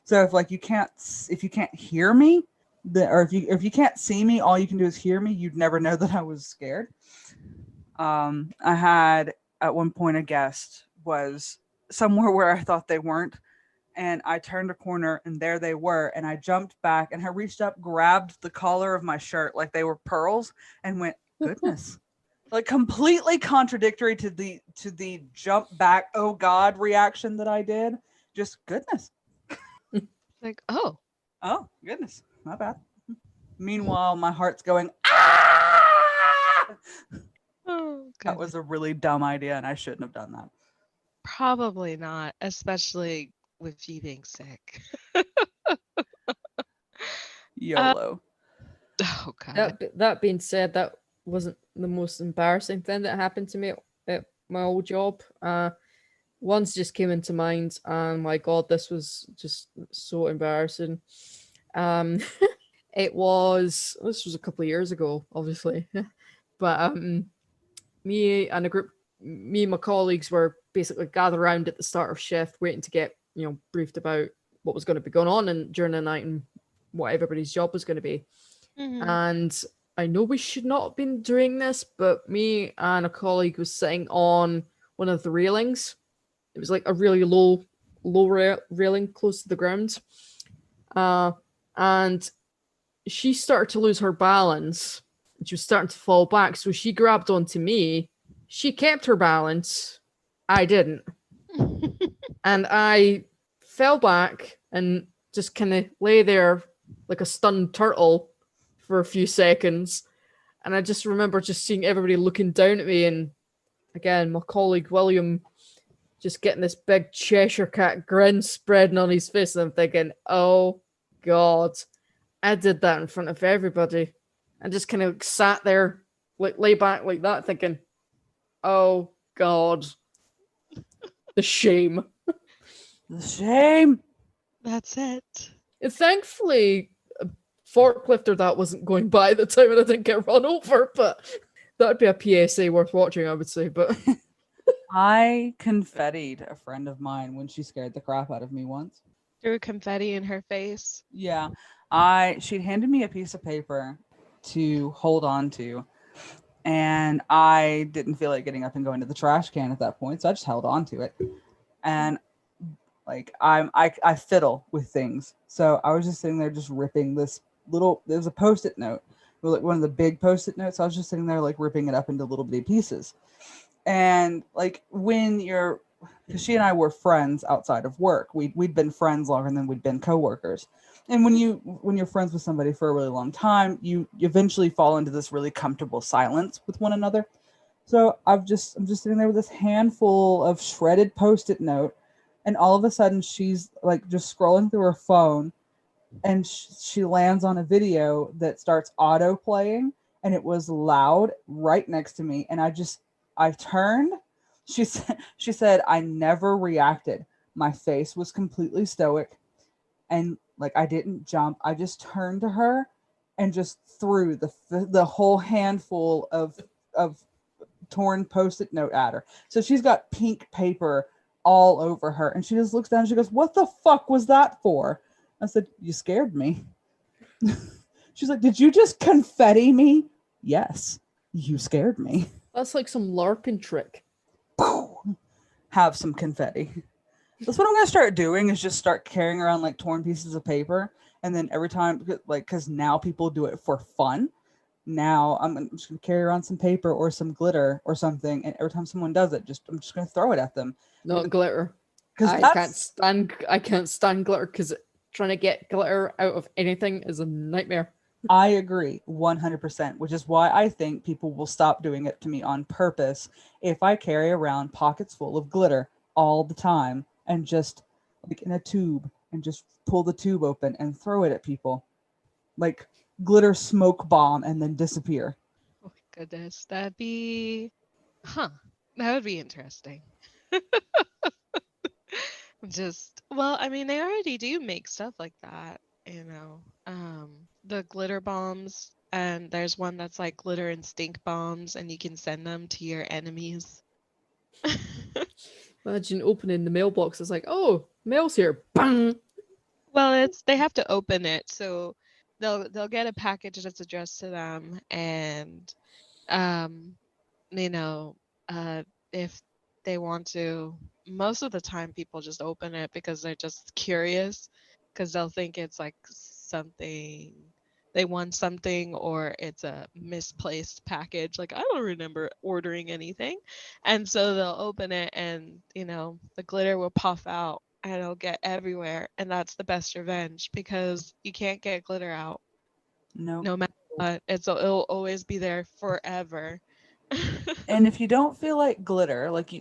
So if you can't hear me, or if you can't see me, all you can do is hear me. You'd never know that I was scared. I had at one point a guest was somewhere where I thought they weren't, and I turned a corner and there they were, and I jumped back and I reached up, grabbed the collar of my shirt like they were pearls, and went, goodness. Like completely contradictory to the jump back, oh God reaction that I did. Just goodness. Like, oh goodness, my bad. Meanwhile, my heart's going, ah! That was a really dumb idea and I shouldn't have done that. Probably not, especially with you being sick. YOLO. Oh God. That being said, that wasn't the most embarrassing thing that happened to me at my old job. One's just came into mind, and my God, this was just so embarrassing. Um, this was a couple of years ago, obviously, but me and me and my colleagues were basically gathered around at the start of shift, waiting to get briefed about what was going to be going on and during the night and what everybody's job was going to be. Mhm. And I know we should not have been doing this, but me and a colleague was sitting on one of the railings. It was like a really low railing close to the ground. And she started to lose her balance. She was starting to fall back, so she grabbed onto me. She kept her balance. I didn't. And I fell back and just kind of lay there like a stunned turtle for a few seconds. And I just remember just seeing everybody looking down at me. And again, my colleague William just getting this big Cheshire cat grin spreading on his face. And I'm thinking, oh, God, I did that in front of everybody. And just kind of sat there, like lay back like that, thinking, oh, God, the shame. The shame. That's it. And thankfully, a forklifter that wasn't going by at the time and I didn't get run over, but that'd be a PSA worth watching, I would say. But I confettied a friend of mine when she scared the crap out of me once. Threw confetti in her face. Yeah. She'd handed me a piece of paper to hold on to, and I didn't feel like getting up and going to the trash can at that point, so I just held on to it. And like I fiddle with things. So I was just sitting there just ripping this there's a post-it note. Like one of the big post-it notes. I was just sitting there like ripping it up into little bitty pieces. And like when you're, because she and I were friends outside of work. We'd been friends longer than we'd been coworkers. And when you're friends with somebody for a really long time, you eventually fall into this really comfortable silence with one another. So I'm just sitting there with this handful of shredded post-it note, and all of a sudden she's like just scrolling through her phone, and she lands on a video that starts auto playing, and it was loud right next to me, and I turned. She said I never reacted. My face was completely stoic, and like I didn't jump. I just turned to her and just threw the whole handful of torn post-it note at her. So she's got pink paper all over her, and she just looks down and she goes, "What the fuck was that for?" I said, "You scared me." She's like, "Did you just confetti me?" "Yes, you scared me." that's like some LARPing trick. Have some confetti. That's what I'm gonna start doing, is just start carrying around like torn pieces of paper, and then every time, like, because now people do it for fun. Now I'm just gonna carry around some paper or some glitter or something, and every time someone does it, I'm just gonna throw it at them. Not glitter. Because I can't stand glitter because trying to get glitter out of anything is a nightmare. I agree 100%, which is why I think people will stop doing it to me on purpose if I carry around pockets full of glitter all the time and just like in a tube and just pull the tube open and throw it at people like glitter smoke bomb and then disappear. Oh my goodness. That'd be that would be interesting. Well, I mean, they already do make stuff like that, you know. The glitter bombs, and there's one that's like glitter and stink bombs, and you can send them to your enemies. Imagine opening the mailbox. It's like, oh, mail's here. Bang. Well, they have to open it, so they'll get a package that's addressed to them, and you know, if they want to, most of the time people just open it because they're just curious, because they'll think it's like something they won something, or it's a misplaced package. Like, I don't remember ordering anything. And so they'll open it, and the glitter will puff out and it'll get everywhere, and that's the best revenge, because you can't get glitter out No. no matter what. It'll always be there forever. And if you don't feel like glitter, like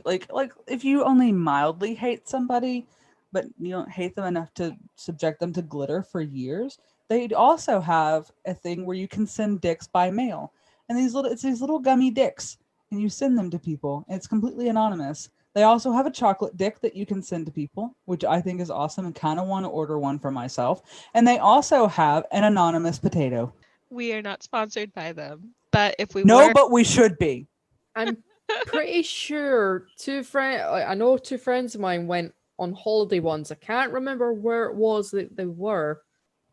if you only mildly hate somebody, but you don't hate them enough to subject them to glitter for years, they also have a thing where you can send dicks by mail. And it's these little gummy dicks, and you send them to people. And it's completely anonymous. They also have a chocolate dick that you can send to people, which I think is awesome and kind of want to order one for myself. And they also have an anonymous potato. We are not sponsored by them, but if we No, were, but we should be. I'm pretty sure I know two friends of mine went on holiday once. I can't remember where it was that they were.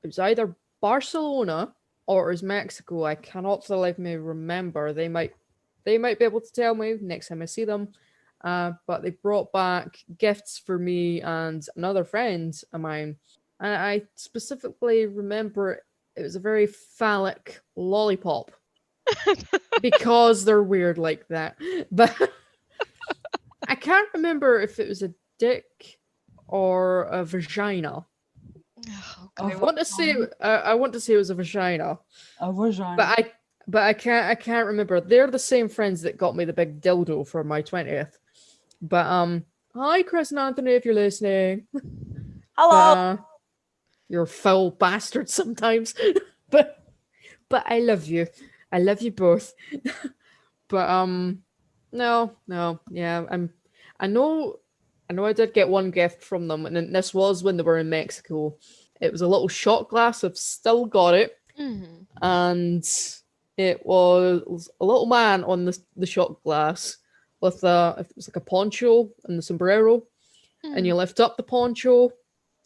It was either Barcelona or it was Mexico. I cannot for the life of me remember. They might be able to tell me next time I see them. But they brought back gifts for me and another friend of mine. And I specifically remember it was a very phallic lollipop. Because they're weird like that. But I can't remember if it was a dick or a vagina. oh, Oh, I want to say it was a vagina. A vagina. But I can't remember. They're the same friends that got me the big dildo for my 20th. But hi Chris and Anthony if you're listening. Hello. But, you're foul bastards sometimes. but I love you. I love you both. But no, yeah, I know I did get one gift from them, and this was when they were in Mexico. It was a little shot glass. I've still got it. Mhm. And it was a little man on the shot glass with it was like a poncho and the sombrero, and you lift up the poncho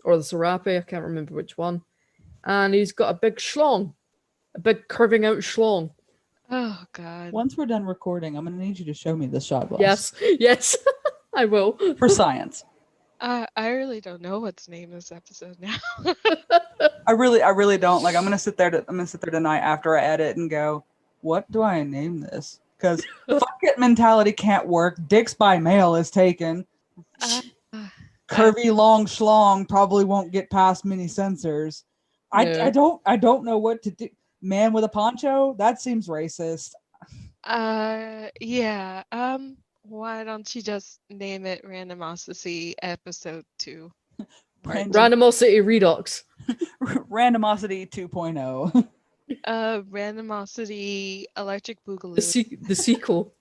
or the serape, I can't remember which one, and he's got a big schlong, a big curving out schlong. Oh God. Once we're done recording, I'm going to need you to show me this shot glass. Yes, I will. For science. I really don't know what to name this episode now. I really don't. Like, I'm gonna sit there tonight after I edit and go, what do I name this? Because fuck it mentality can't work. Dicks by mail is taken. Curvy long schlong probably won't get past many censors. No. I don't know what to do. Man with a poncho? That seems racist. Yeah. Why don't you just name it Randomosity Episode 2? Randomosity Redux. Randomosity 2.0. Randomosity Electric Boogaloo. The sequel.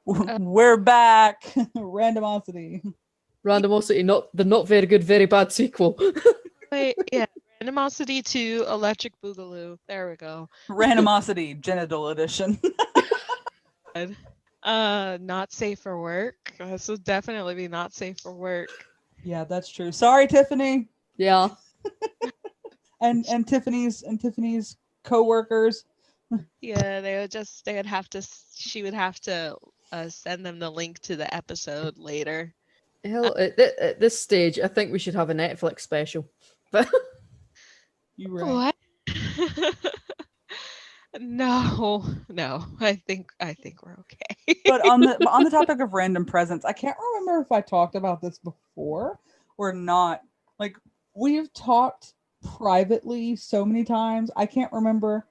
We're back. Randomosity. Randomosity, not very good, very bad sequel. Wait, yeah. Randomosity 2 Electric Boogaloo. There we go. Randomosity Genital Edition. Not safe for work. This would definitely be not safe for work. Yeah, that's true. Sorry, Tiffany. Yeah. and Tiffany's co-workers. Yeah, she would have to send them the link to the episode later. Hell, at this stage, I think we should have a Netflix special. But You right. What? No. I think we're okay. But on the topic of random presents, I can't remember if I talked about this before or not. Like, we've talked privately so many times. I can't remember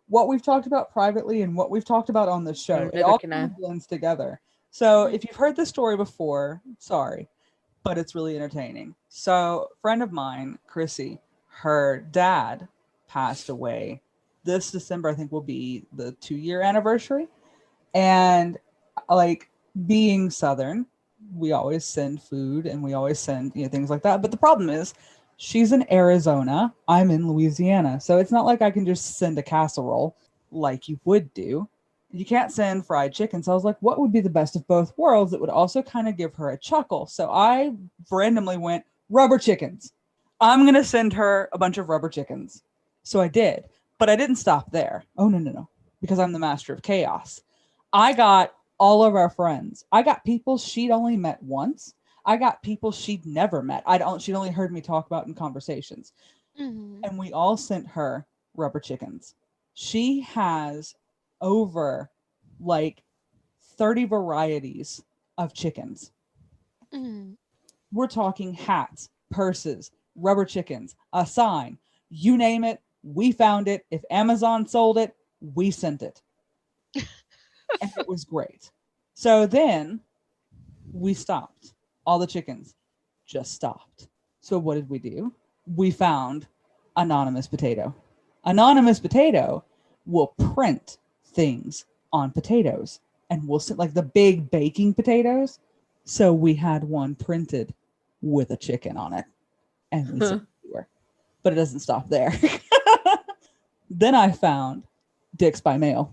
what we've talked about privately and what we've talked about on the show. It all kind of blends together. So if you've heard the story before, sorry, but it's really entertaining. So a friend of mine, Chrissy, her dad passed away. This December, I think, will be the 2-year anniversary. And like, being Southern, we always send food and we always send, things like that. But the problem is, she's in Arizona, I'm in Louisiana. So it's not like I can just send a casserole like you would do. You can't send fried chicken. So I was like, what would be the best of both worlds that would also kind of give her a chuckle? So I randomly went, rubber chickens. I'm going to send her a bunch of rubber chickens. So I did. But I didn't stop there. Oh, no. Because I'm the master of chaos. I got all of our friends. I got people she'd only met once. I got people she'd never met. She'd only heard me talk about in conversations. Mm-hmm. And we all sent her rubber chickens. She has over like 30 varieties of chickens. Mm-hmm. We're talking hats, purses, rubber chickens, a sign, you name it, we found it. If Amazon sold it, we sent it. And it was great. So then we stopped. All the chickens just stopped. So what did we do? We found Anonymous Potato. Anonymous Potato will print things on potatoes, and we'll sit like the big baking potatoes. So we had one printed with a chicken on it, and we sent it to her. But it doesn't stop there. Then I found dicks by mail.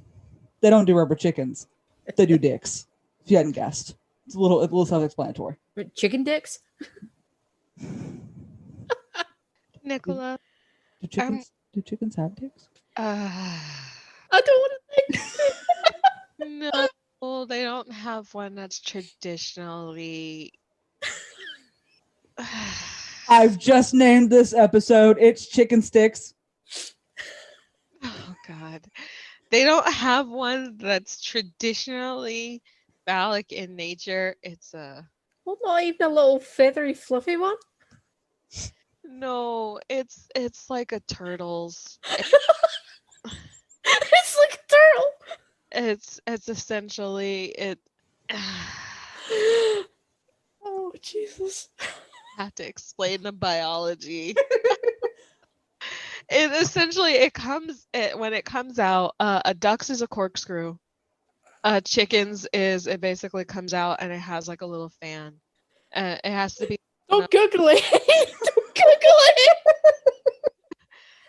They don't do rubber chickens. They do dicks. If you hadn't guessed, it's a little self-explanatory. Chicken dicks? Nicola. Do chickens have dicks? I don't want to think. No, they don't have one that's traditionally. I've just named this episode. It's Chicken Sticks. Oh God, they don't have one that's traditionally phallic in nature. It's a Well, not even a little feathery, fluffy one. no. It's like a turtle's. It's like a turtle. It's essentially it. Oh Jesus! I have to explain the biology. It essentially when it comes out. A duck's is a corkscrew. Chickens is it basically comes out and it has like a little fan. It has to be. Don't Google it. Don't Google it.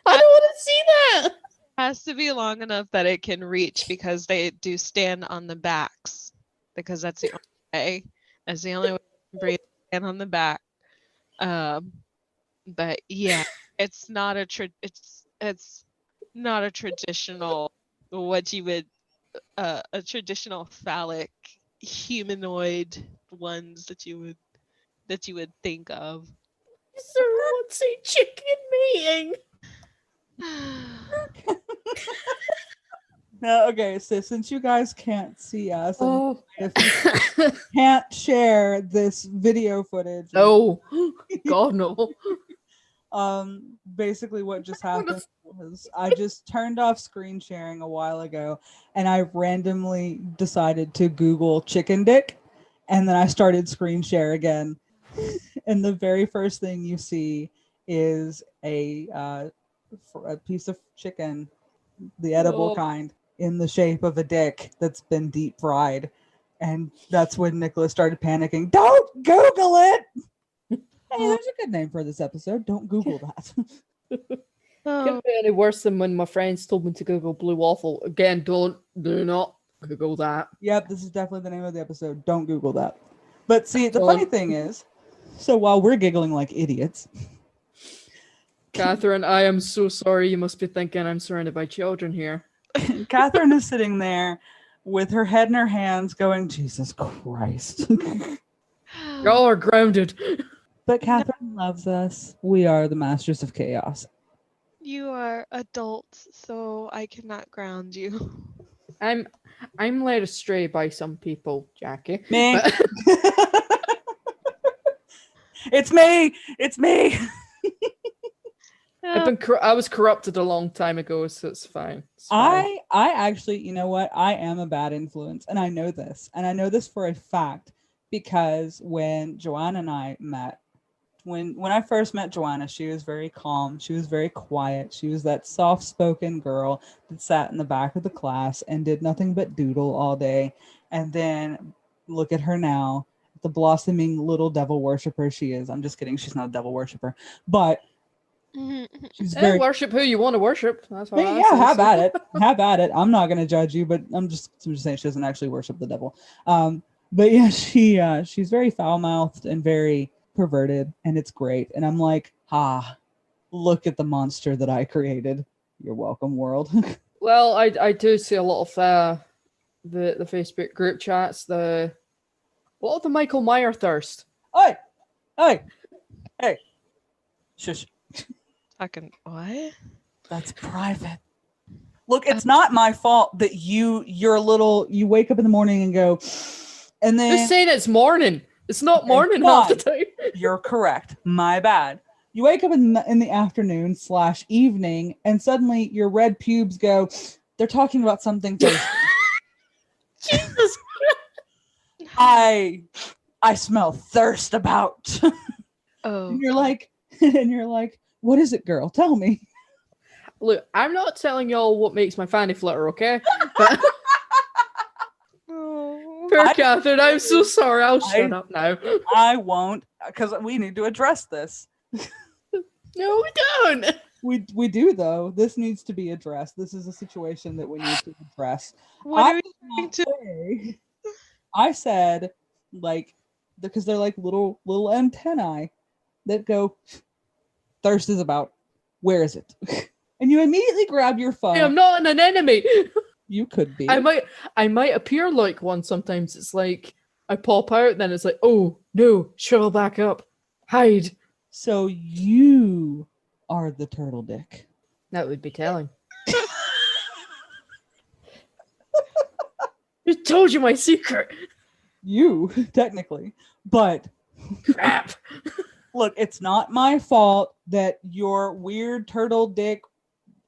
I don't want to see that. Has to be long enough that it can reach because they do stand on the backs because that's the only way. That's the only way to breathe. Stand on the back. But yeah, it's not a it's not a traditional what you would a traditional phallic humanoid ones that you would think of. Someone say chicken meeting. No, okay, so since you guys can't see us, and Oh. if you can't share this video footage, No. God, no. basically what just happened was I just turned off screen sharing a while ago, and I randomly decided to Google chicken dick, and then I started screen share again. And the very first thing you see is a piece of chicken, the edible kind, in the shape of a dick that's been deep fried. And that's when Nicholas started panicking. Don't Google it! Hey, there's a good name for this episode. Don't Google that. Couldn't be any worse than when my friends told me to Google blue waffle. Again, do not Google that. Yep, this is definitely the name of the episode. Don't Google that. But see, the Don't. funny thing is, so while we're giggling like idiots, Catherine, I am so sorry. You must be thinking I'm surrounded by children here. Catherine is sitting there with her head in her hands going, Jesus Christ. Y'all are grounded. But Catherine loves us. We are the masters of chaos. You are adults, so I cannot ground you. I'm led astray by some people, Jackie. Me. But It's me. It's me. I was corrupted a long time ago, so it's fine. It's fine. I actually, you know what? I am a bad influence, and I know this. And I know this for a fact because when Joanna and I met, when I first met Joanna, she was very calm. She was very quiet. She was that soft-spoken girl that sat in the back of the class and did nothing but doodle all day. And then look at her now, the blossoming little devil worshiper she is. I'm just kidding. She's not a devil worshiper, but she's very worship who you want to worship. That's what I yeah, say. have at it. Have at it. I'm not gonna judge you, but I'm just saying she doesn't actually worship the devil. But yeah, she's very foul-mouthed and very perverted, and it's great. And I'm like, look at the monster that I created. You're welcome, world. Well, I do see a lot of the Facebook group chats. What of the Michael Meyer thirst? Hey, shush. Fucking what? That's private. Look, it's not my fault that you wake up in the morning and go, and then Just saying it's morning. It's not morning fine. half the time. You're correct. My bad. You wake up in the afternoon / evening, and suddenly your red pubes go, they're talking about something thirsty. Jesus. I smell thirst about. Oh, and you're like, What is it, girl? Tell me. Look, I'm not telling y'all what makes my fanny flutter, okay? But poor Catherine, I'm so sorry. I'll shut up now. I won't, because we need to address this. No, we don't. We do though. This needs to be addressed. This is a situation that we need to address. What are I we did going not to? say- I said like because they're like little antennae that go. Thirst is about. Where is it? And you immediately grab your phone. I'm not an enemy. You could be. I might appear like one sometimes. It's like I pop out, then it's like, oh no, shrivel back up, hide. So you are the turtle dick. That would be telling. I told you my secret. You technically, but Crap. look, it's not my fault that your weird turtle dick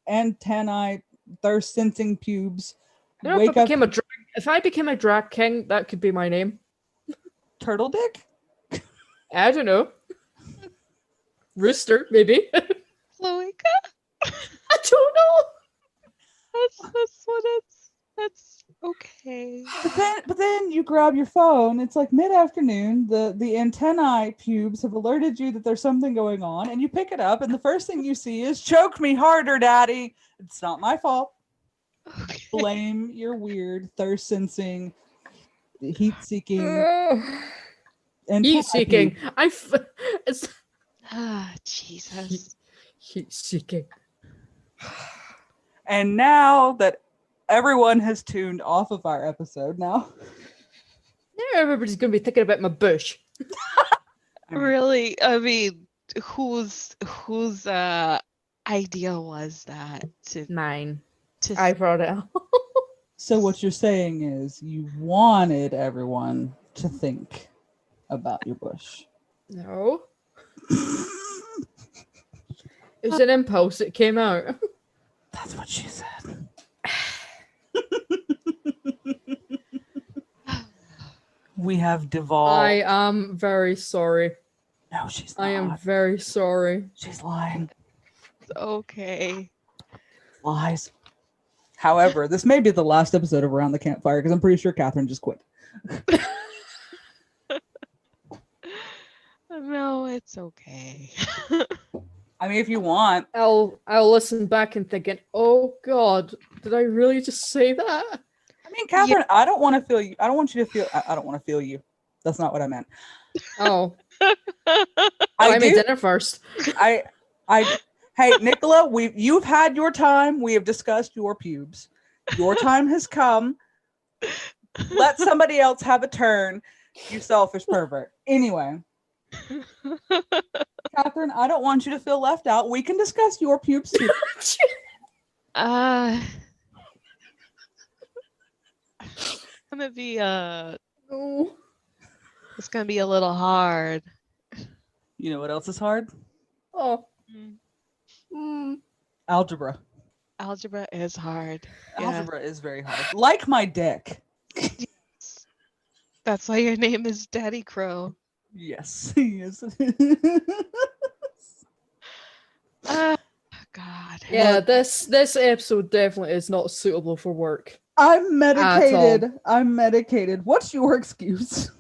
antennae thirst sensing pubes You know, wake up. if I became a drag king, that could be my name. Turtle dick? I don't know. Rooster, maybe. Chloe, I don't know. that's what it's. That's okay. But then you grab your phone. It's like mid-afternoon. The antennae pubes have alerted you that there's something going on, and you pick it up, and the first thing you see is "Choke me harder, daddy." It's not my fault. Okay. Blame your weird thirst sensing, heat seeking, Heat seeking. It's Ah, Jesus. heat seeking. And now that everyone has tuned off of our episode, now Everybody's gonna be thinking about my bush. Really? I mean, whose idea was that Mine. to I brought it up. So what you're saying is you wanted everyone to think about your bush. No. It was an impulse. It came out. That's what she said. We have devolved. I am very sorry. No, she's not. I am very sorry. She's lying. okay. Lies. However, this may be the last episode of Around the Campfire because I'm pretty sure Catherine just quit. No, it's okay. I mean, if you want. I'll listen back and thinking, oh God, did I really just say that? I mean, Catherine, I don't want to feel you. I don't want you to feel. I don't want to feel you. That's not what I meant. Oh, I made do. dinner first. Hey, Nicola, you've had your time. We have discussed your pubes. Your time has come. Let somebody else have a turn, you selfish pervert. Anyway, Catherine, I don't want you to feel left out. We can discuss your pubes too. Gonna be Oh. it's gonna be a little hard. You know what else is hard? Oh. Algebra. Algebra is hard. Yeah. Algebra is very hard. Like my dick. That's why your name is Daddy Crow. Yes, yes. God. Yeah, this episode definitely is not suitable for work. I'm medicated. I'm medicated. What's your excuse?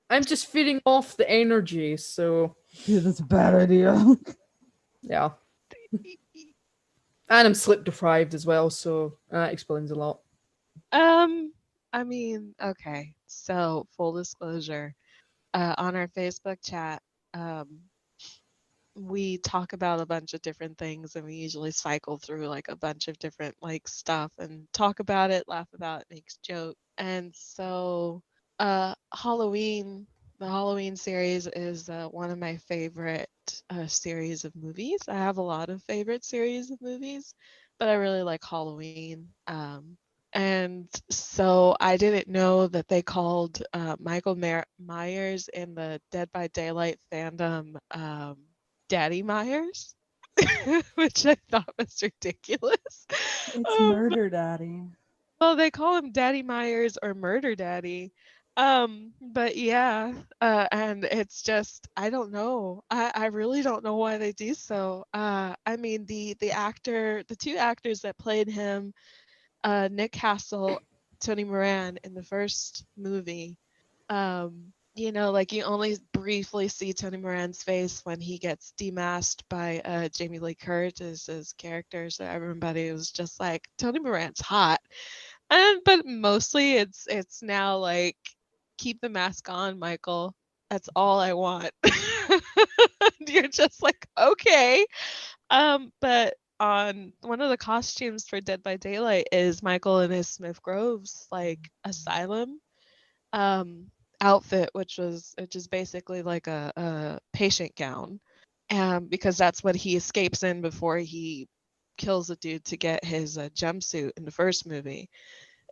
I'm just feeding off the energy, so Yeah, that's a bad idea. yeah. And I'm sleep deprived as well, so that explains a lot. I mean, okay. So full disclosure, on our Facebook chat, we talk about a bunch of different things, and we usually cycle through like a bunch of different like stuff and talk about it, laugh about it, make joke. And so Halloween, the Halloween series is one of my favorite series of movies. I have a lot of favorite series of movies, but I really like Halloween. And so I didn't know that they called Michael Myers in the Dead by Daylight fandom Daddy Myers, which I thought was ridiculous. It's Murder Daddy. Well, they call him Daddy Myers or Murder Daddy. But yeah, and it's just I don't know. I really don't know why they do so. I mean the two actors that played him, Nick Castle, Tony Moran in the first movie. You know, like you only briefly see Tony Moran's face when he gets demasked by Jamie Lee Curtis as his character. So everybody was just like, Tony Moran's hot. And but mostly it's now like keep the mask on, Michael. That's all I want. You're just like, okay. But on one of the costumes for Dead by Daylight is Michael in his Smith Groves like asylum outfit, which is basically like a patient gown. Because that's what he escapes in before he kills a dude to get his jumpsuit in the first movie.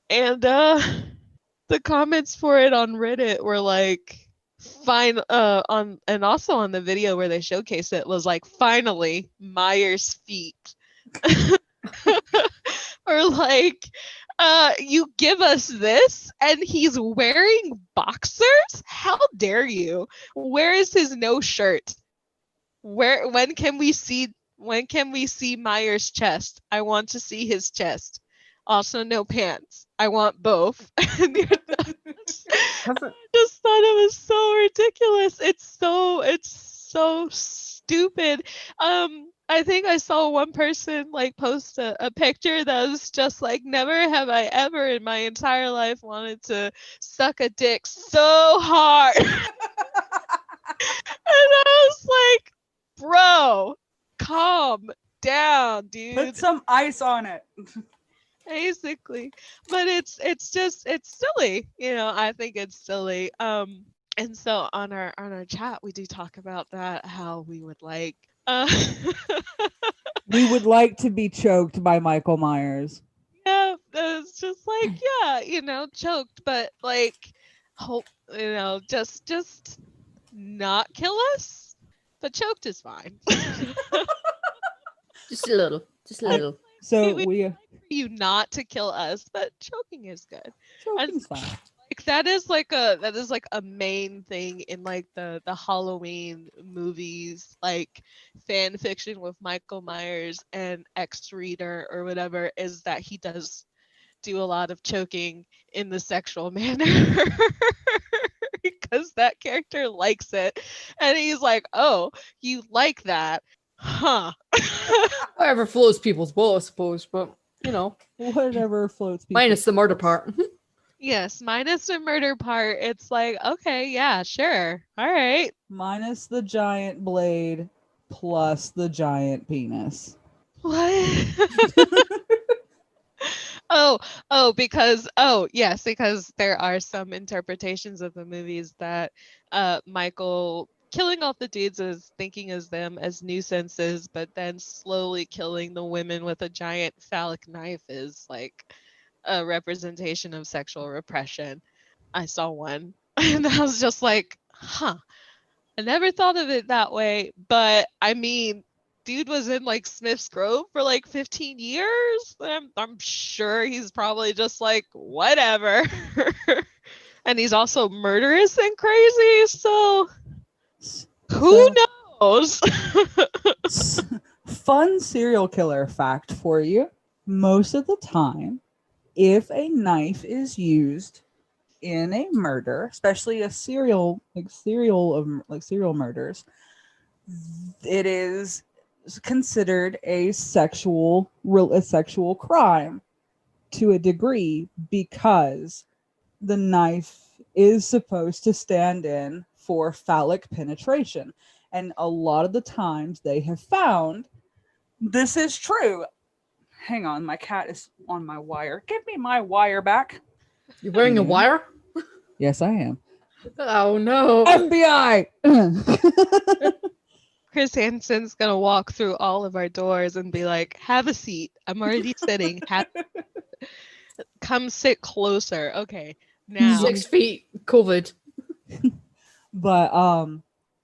And the comments for it on Reddit were like fine on and also on the video where they showcase it was like finally Myers feet. Or like you give us this and he's wearing boxers? How dare you? Where is his no shirt? When can we see Myers' chest? I want to see his chest. Also no pants. I want both. I just thought it was so ridiculous. It's so stupid. I think I saw one person like post a picture that was just like, never have I ever in my entire life wanted to suck a dick so hard. And I was like, bro, calm down, dude. Put some ice on it. Basically. But it's silly. You know, I think it's silly. And so on our chat we do talk about that, how we would like we would like to be choked by Michael Myers. Yeah, it's just like, yeah, you know, choked, but like hope, you know, just not kill us. But choked is fine. Just a little. Just a little. So we like for you not to kill us, but choking is good. Choking's fine. Like that is like a main thing in like the Halloween movies, like fan fiction with Michael Myers and X Reader or whatever, is that he does do a lot of choking in the sexual manner because that character likes it, and he's like, oh, you like that, huh? Whatever floats people's boat, I suppose, but you know, whatever floats people. Minus the murder part. Yes, minus the murder part. It's like, okay, yeah, sure. All right. Minus the giant blade plus the giant penis. What? Because yes, because there are some interpretations of the movies that Michael killing off the dudes is thinking as them as nuisances, but then slowly killing the women with a giant phallic knife is like a representation of sexual repression. I saw one and I was just like, huh. I never thought of it that way, but I mean, dude was in like Smith's Grove for like 15 years. I'm sure he's probably just like, whatever. And he's also murderous and crazy, so who knows? Fun serial killer fact for you. Most of the time, if a knife is used in a murder, especially a serial murders, it is considered a sexual crime to a degree, because the knife is supposed to stand in for phallic penetration. And a lot of the times they have found this is true. Hang on, my cat is on my wire. Give me my wire back. You're wearing a wire? Yes, I am. Oh no. FBI! Chris Hansen's gonna walk through all of our doors and be like, have a seat. I'm already sitting. Come sit closer. Okay. Now 6 feet, COVID. But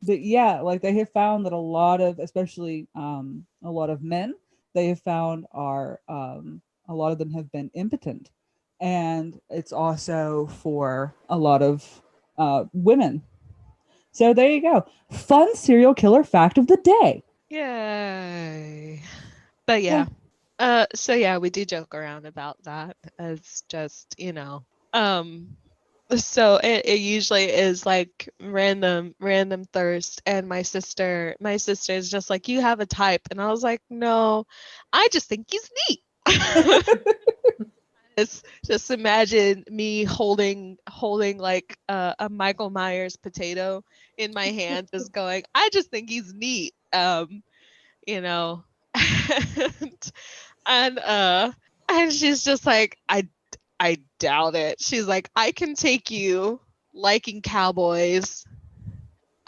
yeah, like they have found that a lot of, especially a lot of men, they have found are a lot of them have been impotent, and it's also for a lot of women. So there you go. Fun serial killer fact of the day. Yay. But yeah. So yeah, we do joke around about that. It's just, so it usually is like random thirst, and my sister is just like, you have a type, and I was like, no, I just think he's neat. Just imagine me holding like a Michael Myers potato in my hand, just going, I just think he's neat. You know. and and she's just like, I doubt it. She's like, I can take you liking cowboys,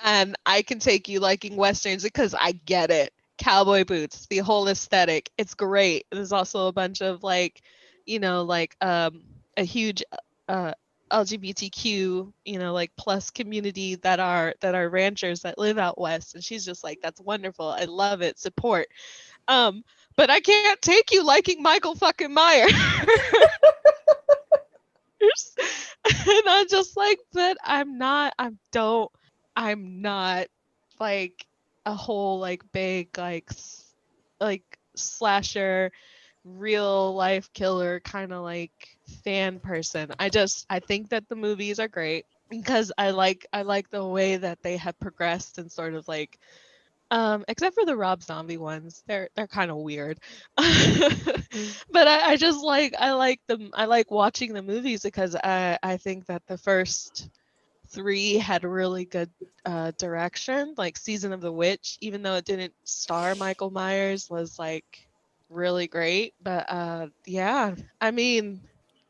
and I can take you liking westerns because I get it. Cowboy boots, the whole aesthetic, it's great. There's also a bunch of like, a huge LGBTQ, like plus community that are ranchers that live out west, and she's just like, that's wonderful. I love it. Support. But I can't take you liking Michael fucking Myers. And I'm just like, but I'm not like a whole like big like slasher real life killer kind of like fan person. I think that the movies are great because I like the way that they have progressed and sort of like except for the Rob Zombie ones, they're kind of weird. But I just I like them. I like watching the movies because I think that the first 3 had really good direction. Like Season of the Witch, even though it didn't star Michael Myers, was like really great. But yeah, I mean,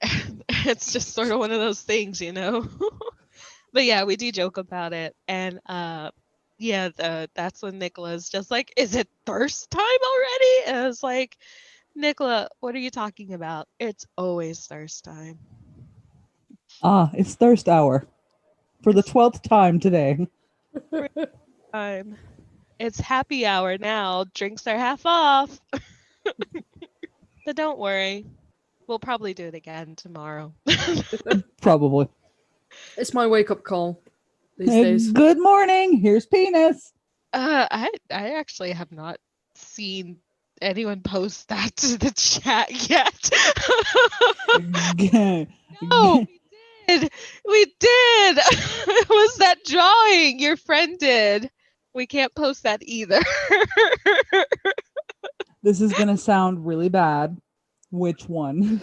it's just sort of one of those things, But yeah, we do joke about it, and yeah, that's when Nicola's just like, is it thirst time already? And I was like, Nicola, what are you talking about? It's always thirst time. It's thirst hour for the 12th time today. Time. It's happy hour now. Drinks are half off. But don't worry. We'll probably do it again tomorrow. Probably. It's my wake-up call these days. Good morning. Here's penis. I actually have not seen anyone post that to the chat yet. No, we did. It was that drawing your friend did. We can't post that either. This is gonna sound really bad. Which one?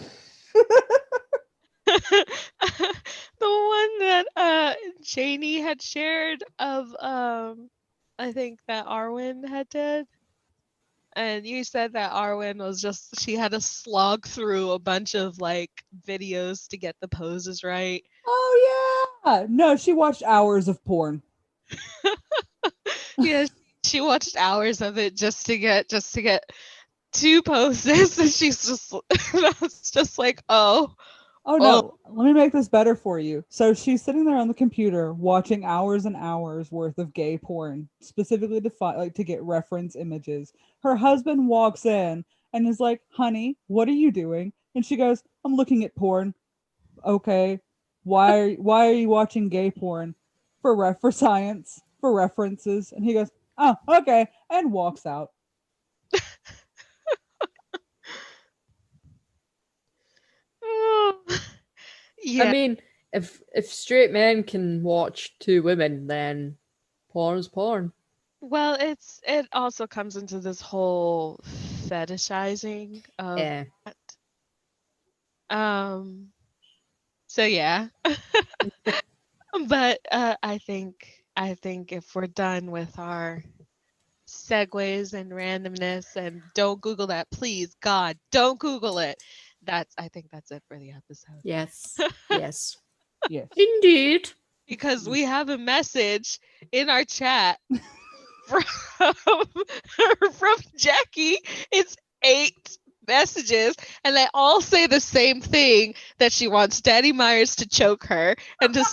The one that Janie had shared of I think that Arwen had did. And you said that Arwen was just, she had to slog through a bunch of like videos to get the poses right. Oh yeah. No, she watched hours of porn. Yeah, she watched hours of it just to get 2 poses, and she's just that's just like, oh no, let me make this better for you. So she's sitting there on the computer watching hours and hours worth of gay porn, specifically to get reference images. Her husband walks in and is like, honey, what are you doing? And she goes, I'm looking at porn. Okay. Why are you watching gay porn? For science, for references. And he goes, oh, okay, and walks out. Yeah. I mean, if straight men can watch 2 women, then porn's porn. Well, it also comes into this whole fetishizing of that. So yeah. But I think if we're done with our segues and randomness, and don't Google that, please, God, don't Google it. I think that's it for the episode. Yes. Yes. Yes. Indeed. Because we have a message in our chat from Jackie. It's 8 messages, and they all say the same thing, that she wants Daddy Myers to choke her and to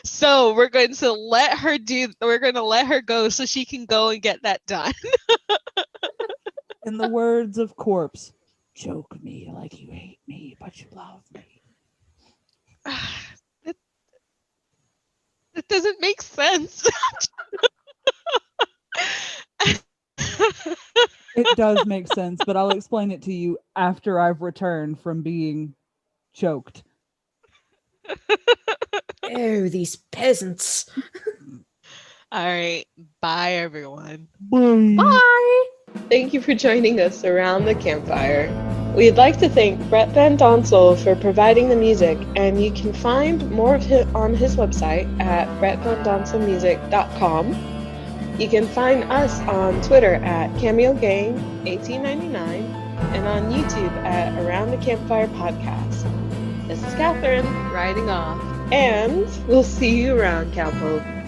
so we're going to let her go so she can go and get that done. In the words of Corpse, choke me like you hate me, but you love me. It doesn't make sense. It does make sense, but I'll explain it to you after I've returned from being choked. Oh, these peasants. All right. Bye, everyone. Bye. Thank you for joining us around the campfire. We'd like to thank Brett Van Donsel for providing the music, and you can find more of him on his website at brettvandonselmusic.com. You can find us on Twitter at CameoGang1899 and on YouTube at Around the Campfire Podcast. This is Catherine, riding off, and we'll see you around, Cowpoke.